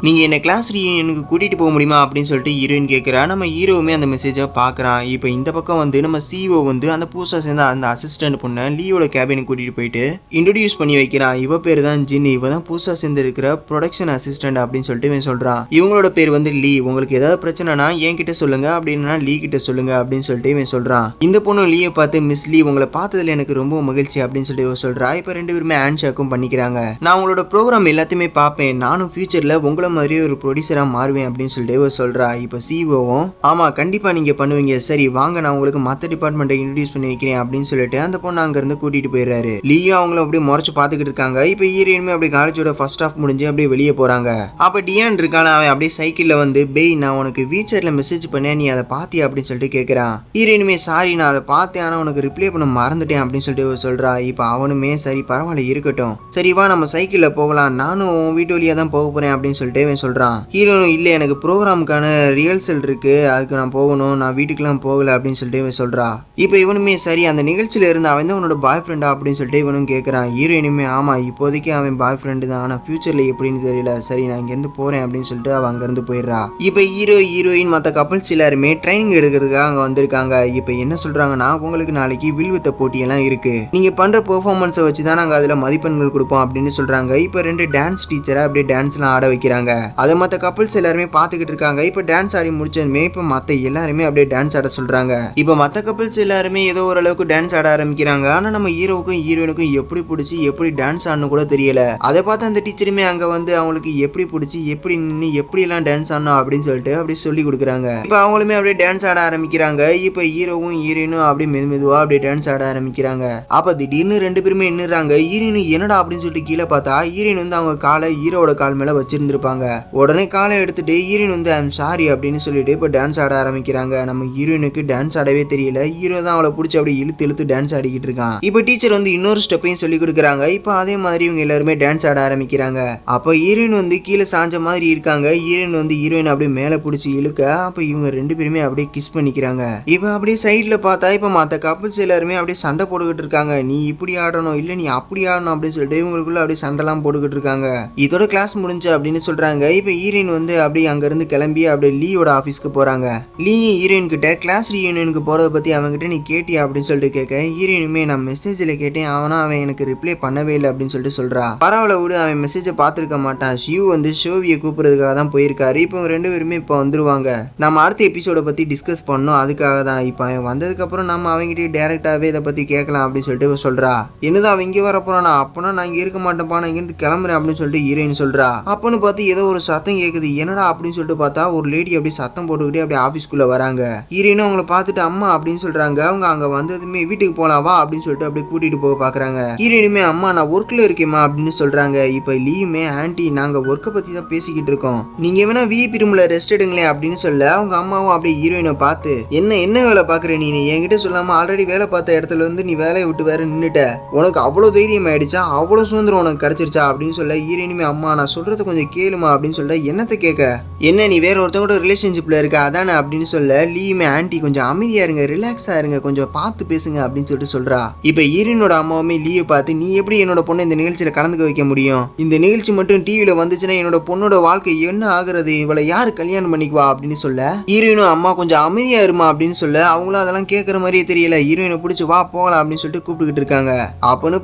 நீங்க என்ன கிளாஸ் ரீயூனியனுக்கு கூட்டிட்டு போக முடியுமா அப்படின்னு சொல்லிட்டு ஹீரோயின் கேட்கிறா. நம்ம ஹீரோவுமே அந்த மெசேஜை பாக்குறான். இப்ப இந்த பக்கம் வந்து நம்ம சிஓ வந்து அந்த புதுசா சேர்ந்த அந்த அசிஸ்டன்ட் பொண்ணை லீயோட கேபினுக்கு கூட்டிட்டு போயிட்டு இன்ட்ரோடியூஸ் பண்ணி வைக்கிறான். இவ பேரு தான் ஜின், இவ தான் புதுசா சேர்ந்து இருக்கிற ப்ரொடக்ஷன் அசிஸ்டன்ட் அப்படின்னு சொல்லிட்டு இவன் சொல்றான். இவங்களோட பேர் வந்து லீ, உங்களுக்கு ஏதாவது பிரச்சனைனா என்கிட்ட சொல்லுங்க, அப்படின்னா லீ கிட்ட சொல்லுங்க அப்படின்னு சொல்லிட்டு இவன் சொல்றான். இந்த பொண்ணு லீயை பார்த்து மிஸ் லீ உங்களை பார்த்ததுல எனக்கு ரொம்ப மகிழ்ச்சி அப்படின்னு சொல்லிட்டு இவ சொல்றா. இப்ப ரெண்டு பேருமே ஹேண்ட் ஷேக்கும் பண்ணிக்கிறாங்க. நான் உங்களோட ப்ரோக்ராம் எல்லாத்தையுமே பார்ப்பேன், நானும் ஃபியூச்சர்ல உங்களை மாதிரி ஒரு ப்ரொடியூசரா மாறுவேன் அப்படின்னு சொல்லிட்டு இவ சொல்றா. இப்ப சிஓவும் ஆமா கண்டிப்பா நீங்க பண்ணுவீங்க, சரி வாங்க நான் உங்களுக்கு மத்த டிபார்ட்மெண்ட்டை இன்ட்ரோடியூஸ் பண்ணி வைக்கிறேன் அப்படின்னு சொல்லிட்டு அந்த பொண்ணு அங்க இருந்து கூட்டிட்டு போயிடுறாரு. லீயும் அவங்கள அப்படியே முறைச்சு பாத்துக்கிட்டு இருக்காங்க. இப்ப ஹீரோயினுமே அப்படியே காலேஜோட ஃபர்ஸ்ட் ஹாஃப் முடிஞ்சு அப்படியே வெளியே போறாங்க. அப்ப டியான் இருக்கான அவன் அப்படியே சைக்கிள்ல வந்து பேய் நான் உனக்கு வீச்சர்ல மெசேஜ் பண்ணேன், நீ அதை பாத்தியா அப்படின்னு சொல்லிட்டு கேட்கறான். ஹீரோயினுமே சாரி நான் அதை பார்த்தேன், ஆனா உனக்கு ரிப்ளை பண்ண மறந்துட்டேன் அப்படின்னு சொல்லிட்டு சொல்றா. இப்ப அவனுமே சரி பரவாயில்ல இருக்கட்டும், சரி வா நம்ம சைக்கிள்ல போகலாம், நானும் வீட்டு வழியா தான் போக போறேன் அப்படின்னு சொல்லிட்டு இவன் சொல்றான். ஹீரோனும் இல்ல எனக்கு ப்ரோக்ராமுக்கான ரிஹர்சல் இருக்கு, அதுக்கு நான் போகணும், நான் வீட்டுக்குலாம் போகல அப்படின்னு சொல்லிட்டு இவன் சொல்றா. இப்ப இவனுமே சரி அந்த நிகழ்ச்சியில இருந்து அவன் தான் உன்னோட பாய் ஃப்ரெண்டா அப்படின்னு சொல்லிட்டு இவனும் கேட்கறான். ஹீரோயினுமே ஆமா இப்போதைக்கு அவன் பாய் ஃப்ரெண்டு தான், ஆனா ஃபியூச்சர்ல எப்படின்னு தெரியல, சரி நான் இங்க இருந்து போறேன் அப்படின்னு சொல்லிட்டு அவன் அங்க இருந்து போயிடுறா. இப்ப ஹீரோ ஹீரோயின் மத்த கப்பல்ஸ் எல்லாருமே ட்ரைனிங் எடுக்கிறதுக்காக அங்க வந்திருக்காங்க. இப்ப என்ன சொல்றாங்கன்னா உங்களுக்கு நாளைக்கு வில்வித்த போட்டி எல்லாம் இருக்கு, நீங்க பண்ற பெர்ஃபார்மன்ஸை வச்சுதான் நாங்க அதுல மதிப்பெண்கள் கொடுப்போம் அப்படின்னு சொல்றாங்க. இப்ப ரெண்டு டான்ஸ் டீச்சரா அப்படியே டான்ஸ் எல்லாம் ஆட வைக்கிறாங்க. அதை மத்த கப்பல்ஸ் எல்லாருமே பாத்துக்கிட்டு இருக்காங்க. இப்ப டான்ஸ் ஆடி முடிச்சதுமே இப்ப மத்த எல்லாருமே அப்படியே டான்ஸ் ஆட சொல்றாங்க. இப்ப மத்த கப்பல்ஸ் எல்லாருமே ஏதோ ஓரளவுக்கு டான்ஸ் ஆட ஆரம்பிக்கிறாங்க. ஆனா நம்ம ஹீரோவுக்கும் ஹீரோயினுக்கும் எப்படி பிடிச்சி எப்படி டான்ஸ் ஆடணும் கூட தெரியல. அதை பார்த்து அந்த டீச்சருமே அங்க வந்து அவங்களுக்கு எப்படி பிடிச்சி எப்படி நின்று எப்படி எல்லாம் டான்ஸ் ஆடணும் அப்படின்னு சொல்லிட்டு அப்படி சொல்லி கொடுக்குறாங்க. இப்ப அவங்களுமே அப்படியே டான்ஸ் ஆட ஆரம்பிக்கிறாங்க. இப்ப ஹீரோவும் ஹீரோயினும் அப்படியே மெதுவா அப்படியே டான்ஸ் ஆட ஆரம்பிக்கிறாங்க. அப்ப திடீர்னு ரெண்டு பேருமே நின்னுறாங்க. ஹீரோயின் என்னடா அப்படின்னு சொல்லிட்டு கீழே பார்த்தா ஹீரோயின் வந்து அவங்க காலை ஹீரோட கால் மேல வச்சிருந்திருப்பாங்க. உடனே காலை எடுத்துட்டு ஹீரோயின் வந்து ஐம் சாரி அப்படின்னு சொல்லிட்டு இப்ப டான்ஸ் ஆட ஆரம்பிக்கிறாங்க. நம்ம ஹீரோயினுக்கு டான்ஸ் ஆடவே தெரியல, ஹீரோ தான் அவளை பிடிச்சி அப்படியே இழுத்து இழுத்து டான்ஸ் ஆடிக்கிட்டு இருக்கான். இப்ப டீச்சர் வந்து இன்னொரு ஸ்டெப்பையும் சொல்லி கொடுக்குறாங்க. இப்ப அதே மாதிரி இவங்க எல்லாருமே டான்ஸ் ஆட ஆரம்பிக்கிறாங்க. அப்ப ஹீரோயின் வந்து கீழே சாஞ்ச மாதிரி இருக்காங்க. ஹீரோயின் வந்து ஹீரோயின் அப்படியே மேல பிடிச்சி இழுக்க அப்ப இவங்க ரெண்டு பேருமே அப்படியே கிஸ் பண்ணிக்கிறாங்க. இப்ப அப்படியே சைட்ல பார்த்தா இப்ப மத்த கப்பல்ஸ் எல்லாருமே அப்படியே சண்டை போட்டுக்கிட்டு இருக்காங்க. நீ இப்படி ஆடணும் இல்ல நீ அப்படி ஆடணும் அப்படின்னு சொல்லிட்டு இவங்களுக்குள்ள அப்படியே சண்டைலாம் போட்டுக்கிட்டு இருக்காங்க. இதோட கிளாஸ் முடிஞ்சு அப்படின்னு சொல்றாங்க. இப்ப ஹீரோயின் வந்து அப்படியே அங்க இருந்து கிளம்பி அப்படியே லீயோட ஆபீஸ்க்கு போறாங்க. லீ ஹீரோயின் கிட்ட கிளாஸ் ரீயூனியனுக்கு போறத பத்தி அவங்க கிட்ட நீ கேட்டியா அப்படின்னு சொல்லிட்டு கேட்க ஹீரோயினுமே நான் மெசேஜ்ல கேட்டேன், அவனா அவன் எனக்கு ரிப்ளை பண்ணவே இல்லை அப்படின்னு சொல்லிட்டு சொல்றா. பரவாயில்ல விடு, அவன் மெசேஜை பார்த்திருக்க மாட்டான், ஷியூ வந்து ஷோவியை கூப்பிடுறதுக்காக தான் போயிருக்காரு, இப்போ ரெண்டு பேருமே இப்போ வந்துருவாங்க, நம்ம அடுத்த எபிசோட பத்தி டிஸ்கஸ் பண்ணோம், அதுக்காக தான் இப்போ அவன் வந்ததுக்கு அப்புறம் நம்ம அவங்ககிட்ட டைரக்டாவே இதை பத்தி கேட்கலாம் அப்படின்னு சொல்லிட்டு சொல்றா. என்னதான் அவன் இங்கே வர போறானா, அப்பனா நான் இங்க இருக்க மாட்டேன்ப்பா, நான் இங்கிருந்து கிளம்புறேன் அப்படின்னு சொல்லிட்டு ஹீரோயின் சொல்றா. அப்பன்னு பார்த்து ஏதோ ஒரு சத்தம் கேட்குது, என்னடா அப்படின்னு சொல்லிட்டு பார்த்தா ஒரு லேடி அப்படியே சத்தம் போட்டுக்கிட்டே அப்படியே ஆஃபீஸ்க்குள்ள வராங்க. ஹீரோயினும் அவங்கள பார்த்துட்டு அம்மா அப்படின்னு சொல்றாங்க. அவங்க அங்க வந்ததுமே வீட்டுக்கு போலாம் வா அப்படின்னு சொல்லிட்டு அப்படியே கூட்டிட்டு போக பாக்குறாங்க. ஹீரோயினுமே அம்மா நான் ஒர்க்ல இருக்கேம்மா அப்படின்னு சொல்றாங்க. இப்ப லீயுமே ஆன்ட்டி நாங்க ஒர்க்கை பத்தி தான் பேசிக்கிட்டு இருக்கோம், நீங்க வேணா விஐபி ரூம்ல ரெஸ்ட் எடுங்களேன் அப்படின்னு சொல்ல அவங்க அம்மாவும் அப்படியே ஹீரோயினை பார்த்து என்ன வேலை பாக்குற நீ என்கிட்ட சொல்லாம ஆல்ரெடி வேலை பார்த்த இடத்துல வந்து நீ வேலையை விட்டு வேற நின்னுட்ட, உனக்கு அவ்வளவு தைரியம் ஆயிடுச்சா, அவ்வளவு சுதந்திரம் உனக்கு கிடைச்சிருச்சா அப்படின்னு சொல்ல ஹீரோயினுமே அம்மா நான் சொல்றது கொஞ்சம் கேளுமா அப்படின்னு சொல்ல என்னத்தை கேட்க, என்ன நீ வேற ஒருத்தவங்க ரிலேஷன்ஷிப்ல இருக்க அதானே அப்படின்னு சொல்ல லீயுமே ஆன்ட்டி கொஞ்சம் அமைதியா இருங்க ரிலாக்ஸா இருங்க கொஞ்சம் பார்த்து பேசுங்க அப்படின்னு சொல்லிட்டு சொல்றா. இப்ப ஹீரோயினோட அம்மாவுமே லீவை பார்த்து நீ எப்படி என்னோட பொண்ணை இந்த நிகழ்ச்சியில கலந்துக்க வைக்க முடியும், இந்த நிகழ்ச்சி மட்டும் டிவில வந்துச்சுன்னா என்னோட பொண்ணோட வாழ்க்கை என்ன ஆகுறது, இவளை யாரு கல்யாணம் பண்ணிக்குவா அப்படின்னு சொல்ல ஹீரோயினும் அம்மா கொஞ்சம் அமைதியா இருமா அப்படின்னு சொல்ல அவங்களும் அதெல்லாம் கேட்கற மாதிரியே தெரியல. ஹீரோயினை பிடிச்சி வா போகலாம் அப்படின்னு சொல்லிட்டு கூப்பிட்டுக்கிட்டு இருக்காங்க. அப்பன்னு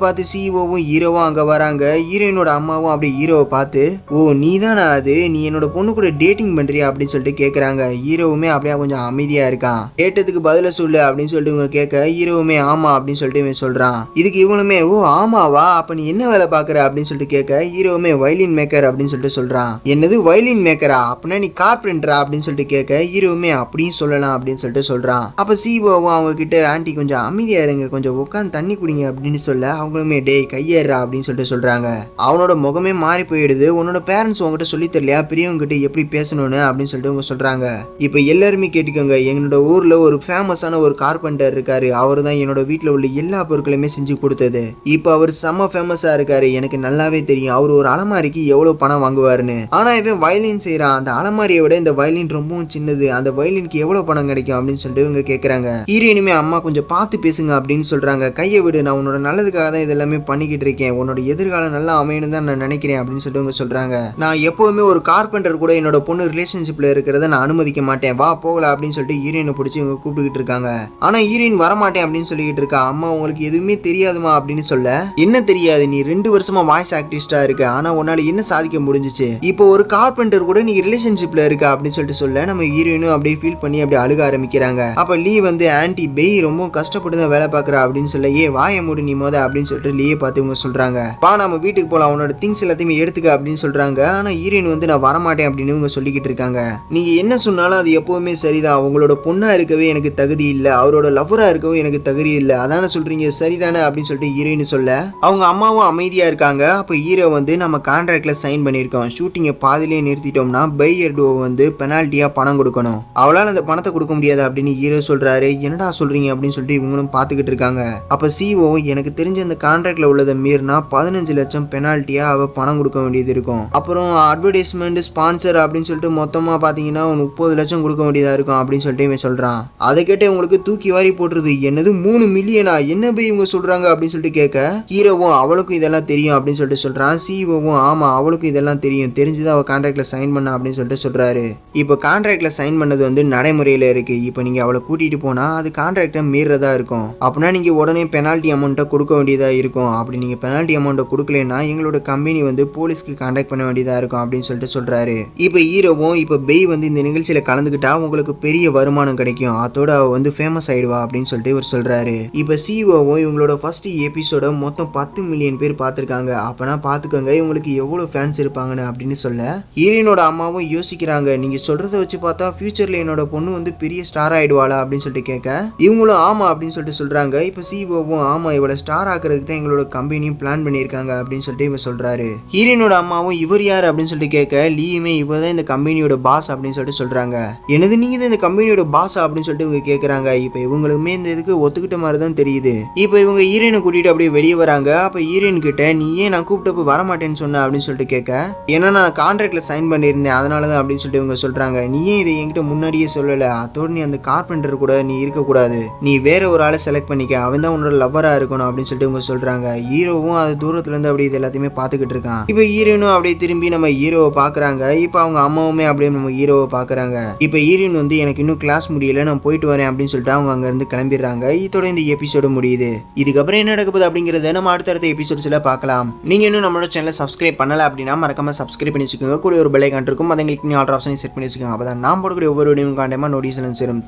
பார்த்து சிஓவும் ஹீரோவும் அங்க வராங்க. ஹீரோயினோட அம்மாவும் அப்படியே ஹீரோவை பார்த்து ஓ நீ தானா அது, நீ என்னோட பொண்ணு கூட டேட்டிங் பண்றியா அப்படின்னு சொல்லிட்டு கேட்கறாங்க. ஹீரோவுமே அப்படியே கொஞ்சம் அமைதியா இருக்கான். கேட்டதுக்கு பதில சொல்லு அப்படின்னு சொல்லிட்டு இவங்க கேட்க ஹீரோவுமே ஆமா அப்படின்னு சொல்லிட்டு இவன் சொல்றான். இதுக்கு இவனுமே ஓ ஆமாவா அப்ப நீ என்ன வேலை பாக்குற அப்படின்னு சொல்லிட்டு கேட்க ஹீரோவுமே வயலின் மேக்கர் அப்படின்னு சொல்லிட்டு சொல்றான். என்னது வயலின் மேக்கரா, அப்படின்னா நீ கார்பெண்டரா அப்படின்னு சொல்லிட்டு கேட்க ஹீரோவுமே அப்படியும் சொல்லலாம் அப்படின்னு சொல்லிட்டு சொல்றான். அப்ப சிஓவும் அவங்க கிட்ட ஆன்ட்டி கொஞ்சம் அமைதியா இருங்க கொஞ்சம் உட்காந்து தண்ணி குடிங்க அப்படின்னு சொல்ல அவங்களுமே டேய் கையேறா அப்படின்னு சொல்லிட்டு சொல்றாங்க. அவனோட முகமே மாறி போயிடுது, உன்னோட பேரண்ட்ஸ் உங்ககிட்ட சொல்லி தரலையா பெரியவங்க கிட்ட எப்படி பேசணும்னு அப்படின்னு சொல்லிட்டு அவங்க சொல்றாங்க. இப்போ எல்லாருமே கேட்டுக்கோங்க, என்னோட ஊர்ல ஒரு ஃபேமஸான ஒரு கார்பெண்டர் இருக்காரு. அவர் தான் என்னோட வீட்டில் உள்ள எல்லா பொருட்களுமே செஞ்சு கொடுத்தது. இப்போ அவர் செம்ம ஃபேமஸா இருக்காரு. எனக்கு நல்லாவே தெரியும் அவர் ஒரு அலமாரிக்கு எவ்வளவு பணம் வாங்குவாருன்னு. ஆனா இவன் வயலின் செய்யறான். அந்த அலமாரியை விட இந்த வயலின் ரொம்பவும் சின்னது. அந்த வயலினுக்கு எவ்வளவு பணம் கிடைக்கும் அப்படின்னு சொல்லிட்டு இவங்க கேட்கறாங்க. ஹீரோயினுமே அம்மா கொஞ்சம் பார்த்து பேசுங்க அப்படின்னு சொல்றாங்க. கையை விடு, நான் உன்னோட நல்லதுக்காக தான் இதெல்லாமே பண்ணிக்கிட்டு இருக்கேன். உன்னோட எதிர்காலம் நல்லா அமையணும் தான் நான் நினைக்கிறேன் அப்படின்னு சொல்லிட்டு இவங்க சொல்றாங்க. நான் எப்பவுமே ஒரு கார்பெண்டர் கூட என்னோட பொண்ணு ரிலேஷன்ஷிப்ல இருக்கிறத நான் அனுமதிக்க மாட்டேன், வா போகலாம் அப்படின்னு சொல்லிட்டு ஹீரோயினை பிடிச்சி இவங்க கூப்பிட்டுக்கிட்டு இருக்காங்க. ஆனா ஹீரோயின் வரமாட்டேன் அப்படின்னு சொல்லிக்கிட்டு இருக்கா. அம்மா உங்களுக்கு எதுவுமே தெரியாதுமா அப்படின்னு சொல்ல, என்ன தெரியாது, நீ 2 வருஷமா வாய்ஸ் ஆக்டிவிஸ்டா இருக்க, ஆனா உன்னால என்ன சாதிக்க முடிஞ்சிச்சு, இப்போ ஒரு கார்பெண்டர் கூட நீ ரிலேஷன்ஷிப்ல இருக்க அப்படின்னு சொல்லிட்டு சொல்ல, நம்ம ஹீரோயினும் அப்படியே ஃபீல் பண்ணி அப்படியே அழுக ஆரம்பிக்கிறாங்க. அப்ப லீ வந்து ஆன்டி பெய் ரொம்ப கஷ்டப்பட்டு தான் வேலை பார்க்கறா அப்படின்னு சொல்ல, ஏ வாய மூடு நீ மோத அப்படின்னு சொல்லிட்டு லீயை பார்த்து இவங்க சொல்றாங்க. வா நம்ம வீட்டுக்கு போலாம், உன்னோட திங்ஸ் எல்லாத்தையுமே எடுத்துக்க அப்படின்னு சொல்றாங்க. ஆனா ஹீரோயின் வந்து நான் வரமாட்டேன் அப்படின்னு இவங்க சொல்லிக்கிட்டு இருக்காங்க. நீங்க என்ன சொன்னாலும் அது எப்பவுமே சரிதான், உங்களோட பொண்ணா இருக்கவே எனக்கு தகுதி இல்ல, அவரோட லவ்வரா இருக்கவும் எனக்கு தகுதி இல்ல, அதான சொல்றீங்க சரிதானே அப்படின்னு சொல்லிட்டு ஹீரோயின் சொல்ல, அவங்க அம்மாவும் அமைதியா இருக்காங்க. அப்ப ஹீரோ வந்து நம்ம கான்ட்ராக்ட்ல சைன் பண்ணிருக்கோம், ஷூட்டிங்கை பாதிலேயே நிறுத்திட்டோம்னா பை எர்டோ வந்து பெனால்ட்டியா பணம் கொடுக்கணும், அவளால் அந்த பணத்தை கொடுக்க முடியாது அப்படின்னு ஹீரோ சொல்றாரு. என்னடா சொல்றீங்க அப்படின்னு சொல்லிட்டு இவங்களும் பார்த்துக்கிட்டு இருக்காங்க. அப்ப சிஓ எனக்கு தெரிஞ்ச இந்த கான்ட்ராக்ட்ல உள்ளதை மீறினா 15 லட்சம் பெனால்ட்டியா அவ பணம் கொடுக்க வேண்டியது இருக்கும், அப்புறம் அட்வர்டைஸ்மெண்ட் ஸ்பான்சர் அப்படின்னு சொல்லிட்டு மொத்தமா பாத்தீங்கன்னா 30 லட்சம் கொடுக்க வேண்டியதா இருக்கும் அப்படின்னு சொல்லிட்டு இவன் சொல்றான். அதை கேட்டு உங்களுக்கு தூக்கி வாரி போட்டுருது. என்னது 3 மில்லியனா, என்ன போய் இவங்க சொல்றாங்க அப்படின்னு சொல்லிட்டு கேட்க, ஹீரோவும் அவளுக்கும் இதெல்லாம் தெரியும் அப்படின்னு சொல்லிட்டு சொல்றான். சிஓவும் ஆமா அவளுக்கும் இதெல்லாம் தெரியும், தெரிஞ்சுதான் அவ கான்ட்ராக்ட்ல சைன் பண்ண அப்படின்னு சொல்லிட்டு சொல்றாரு. இப்போ கான்ட்ராக்ட்ல சைன் பண்ணது வந்து நடைமுறையில இருக்கு. இப்போ நீங்க அவளை கூட்டிட்டு போனா அது கான்ட்ராக்டை மீறதா இருக்கும், அப்படின்னா நீங்க உடனே பெனால்ட்டி அமௌண்ட்டை கொடுக்க வேண்டியதா இருக்கும். அப்படி நீங்க பெனால்ட்டி அமௌண்ட்டை கொடுக்கலன்னா எங்களோட கம்பெனி வந்து போலீஸ்க்கு கான்டாக்ட் பண்ண வேண்டியதா இருக்கும் அப்படின்னு சொல்லிட்டு சொல்றாரு. இப்போ ஹீரோவும் இப்போ பெய் வந்து இந்த நிகழ்ச்சியில கலந்துக்கிட்டா உங்களுக்கு பெரிய வருமானம் கிடைக்கும், அதோட அவ வந்து ஃபேமஸ் ஆயிடுவா அப்படின்னு சொல்லிட்டு இவர் சொல்றாரு. இப்போ சிஓவும் இவங்களோட ஃபர்ஸ்ட் எபிசோட மொத்தம் 10 மில்லியன் பேர் பார்த்துருக்காங்க, அப்பனா பார்த்துக்கோங்க இவங்களுக்கு எவ்வளவு ஃபேன்ஸ் இருப்பாங்கன்னு அப்படின்னு சொல்ல, ஹீரோயினோட அம்மாவும் யோசிக்கிறாங்க. நீங்க சொல்றதை வச்சு பார்த்தா ஃபியூச்சர்ல என்னோட பொண்ணு வந்து பெரிய ஸ்டார் ஆயிடுவாளா அப்படின்னு சொல்லிட்டு கேட்க, இவங்களும் ஆமா அப்படின்னு சொல்லிட்டு சொல்றாங்க. இப்போ சிஓவும் ஆமா இவளை ஸ்டார் ஆக்குறதுக்கு தான் எங்களோட கம்பெனியும் பிளான் பண்ணியிருக்காங்க அப்படின்னு சொல்லிட்டு இவர் சொல்றாரு. ஹீரோயினோட அம்மாவும் இவர் யார் அப்படின்னு சொல்லிட்டு கேட்க, லீயுமே இவர் தான் இந்த கம்பெனியோட பாஸ் அப்படின்னு சொல்லிட்டு சொல்றாங்க. எனது நீங்க தான் இந்த கம்பெனியோட பாஸ் அப்படின்னு சொல்லிட்டு இவங்க கேட்கறாங்க. இப்போ இவங்களுமே இந்த இதுக்கு ஒத்துக்கிட்ட மாதிரி தான் தெரியுது. இப்போ இவங்க ஹீரோயினை கூட்டிட்டு அப்படியே வெளியே வராங்க. அப்ப ஹீரோயின் கிட்ட நீ ஏன் நான் கூப்பிட்டப்ப வரமாட்டேன்னு சொன்ன அப்படின்னு சொல்லிட்டு கேட்க, ஏன்னா நான் கான்ட்ராக்ட்ல சைன் பண்ணியிருந்தேன் அதனாலதான் அப்படின்னு சொல்லிட்டு இவங்க சொல்றாங்க. நீ ஏன் இதை என்கிட்ட முன்னாடியே சொல்லல, அதோடு நீ அந்த கார்பெண்டர் கூட நீ இருக்கக்கூடாது, நீ வேற ஒரு ஆளை செலக்ட் பண்ணிக்க, அவன் தான் உன்னோட லவ்வரா இருக்கணும் அப்படின்னு சொல்லிட்டு இவங்க சொல்றாங்க. ஹீரோவும் அது தூரத்துல இருந்து அப்படியே இது எல்லாத்தையுமே பார்த்துக்கிட்டு இருக்கான். இப்போ ஹீரோயினும் அப்படியே திரும்பி நம்ம ஹீரோவை பாக்குறாங்க. இப்போ அவங்க அம்மாவுமே அப்படியே நம்ம ஹீரோவை பாக்குறாங்க. இப்போ ஹீரோயின் வந்து எனக்கு இன்னும் கிளாஸ் முடியல, நான் போயிட்டு வரேன் அப்படின்னு சொல்லிட்டு அவங்க அங்க இருந்து கிளம்பிடுறாங்க. இதோட இந்த எபிசோடு முடியுது. இதுக்கப்புறம் என்ன நடக்க போகுது அப்படிங்கறத நம்ம அடுத்தடுத்த எபிசோட்ஸ்ல பார்க்கலாம். நீங்க இன்னும் நம்மளோட சேனலை சப்ஸ்கிரைப் பண்ணல அப்படின்னா மறக்காம சப்ஸ்கிரைப் பண்ணி வச்சுக்கோங்க. கூட ஒரு பெல் ஐகான் இருக்கும், அதை கிளிக் பண்ணி ஆல் ஆப்ஷனை செட் பண்ணி வச்சுக்கோங்க. அப்பதான் நான் போடக்கூடிய ஒவ்வொரு வீடியோவும் காண்டமா நோட்டிஃபிகேஷன் சேரும்.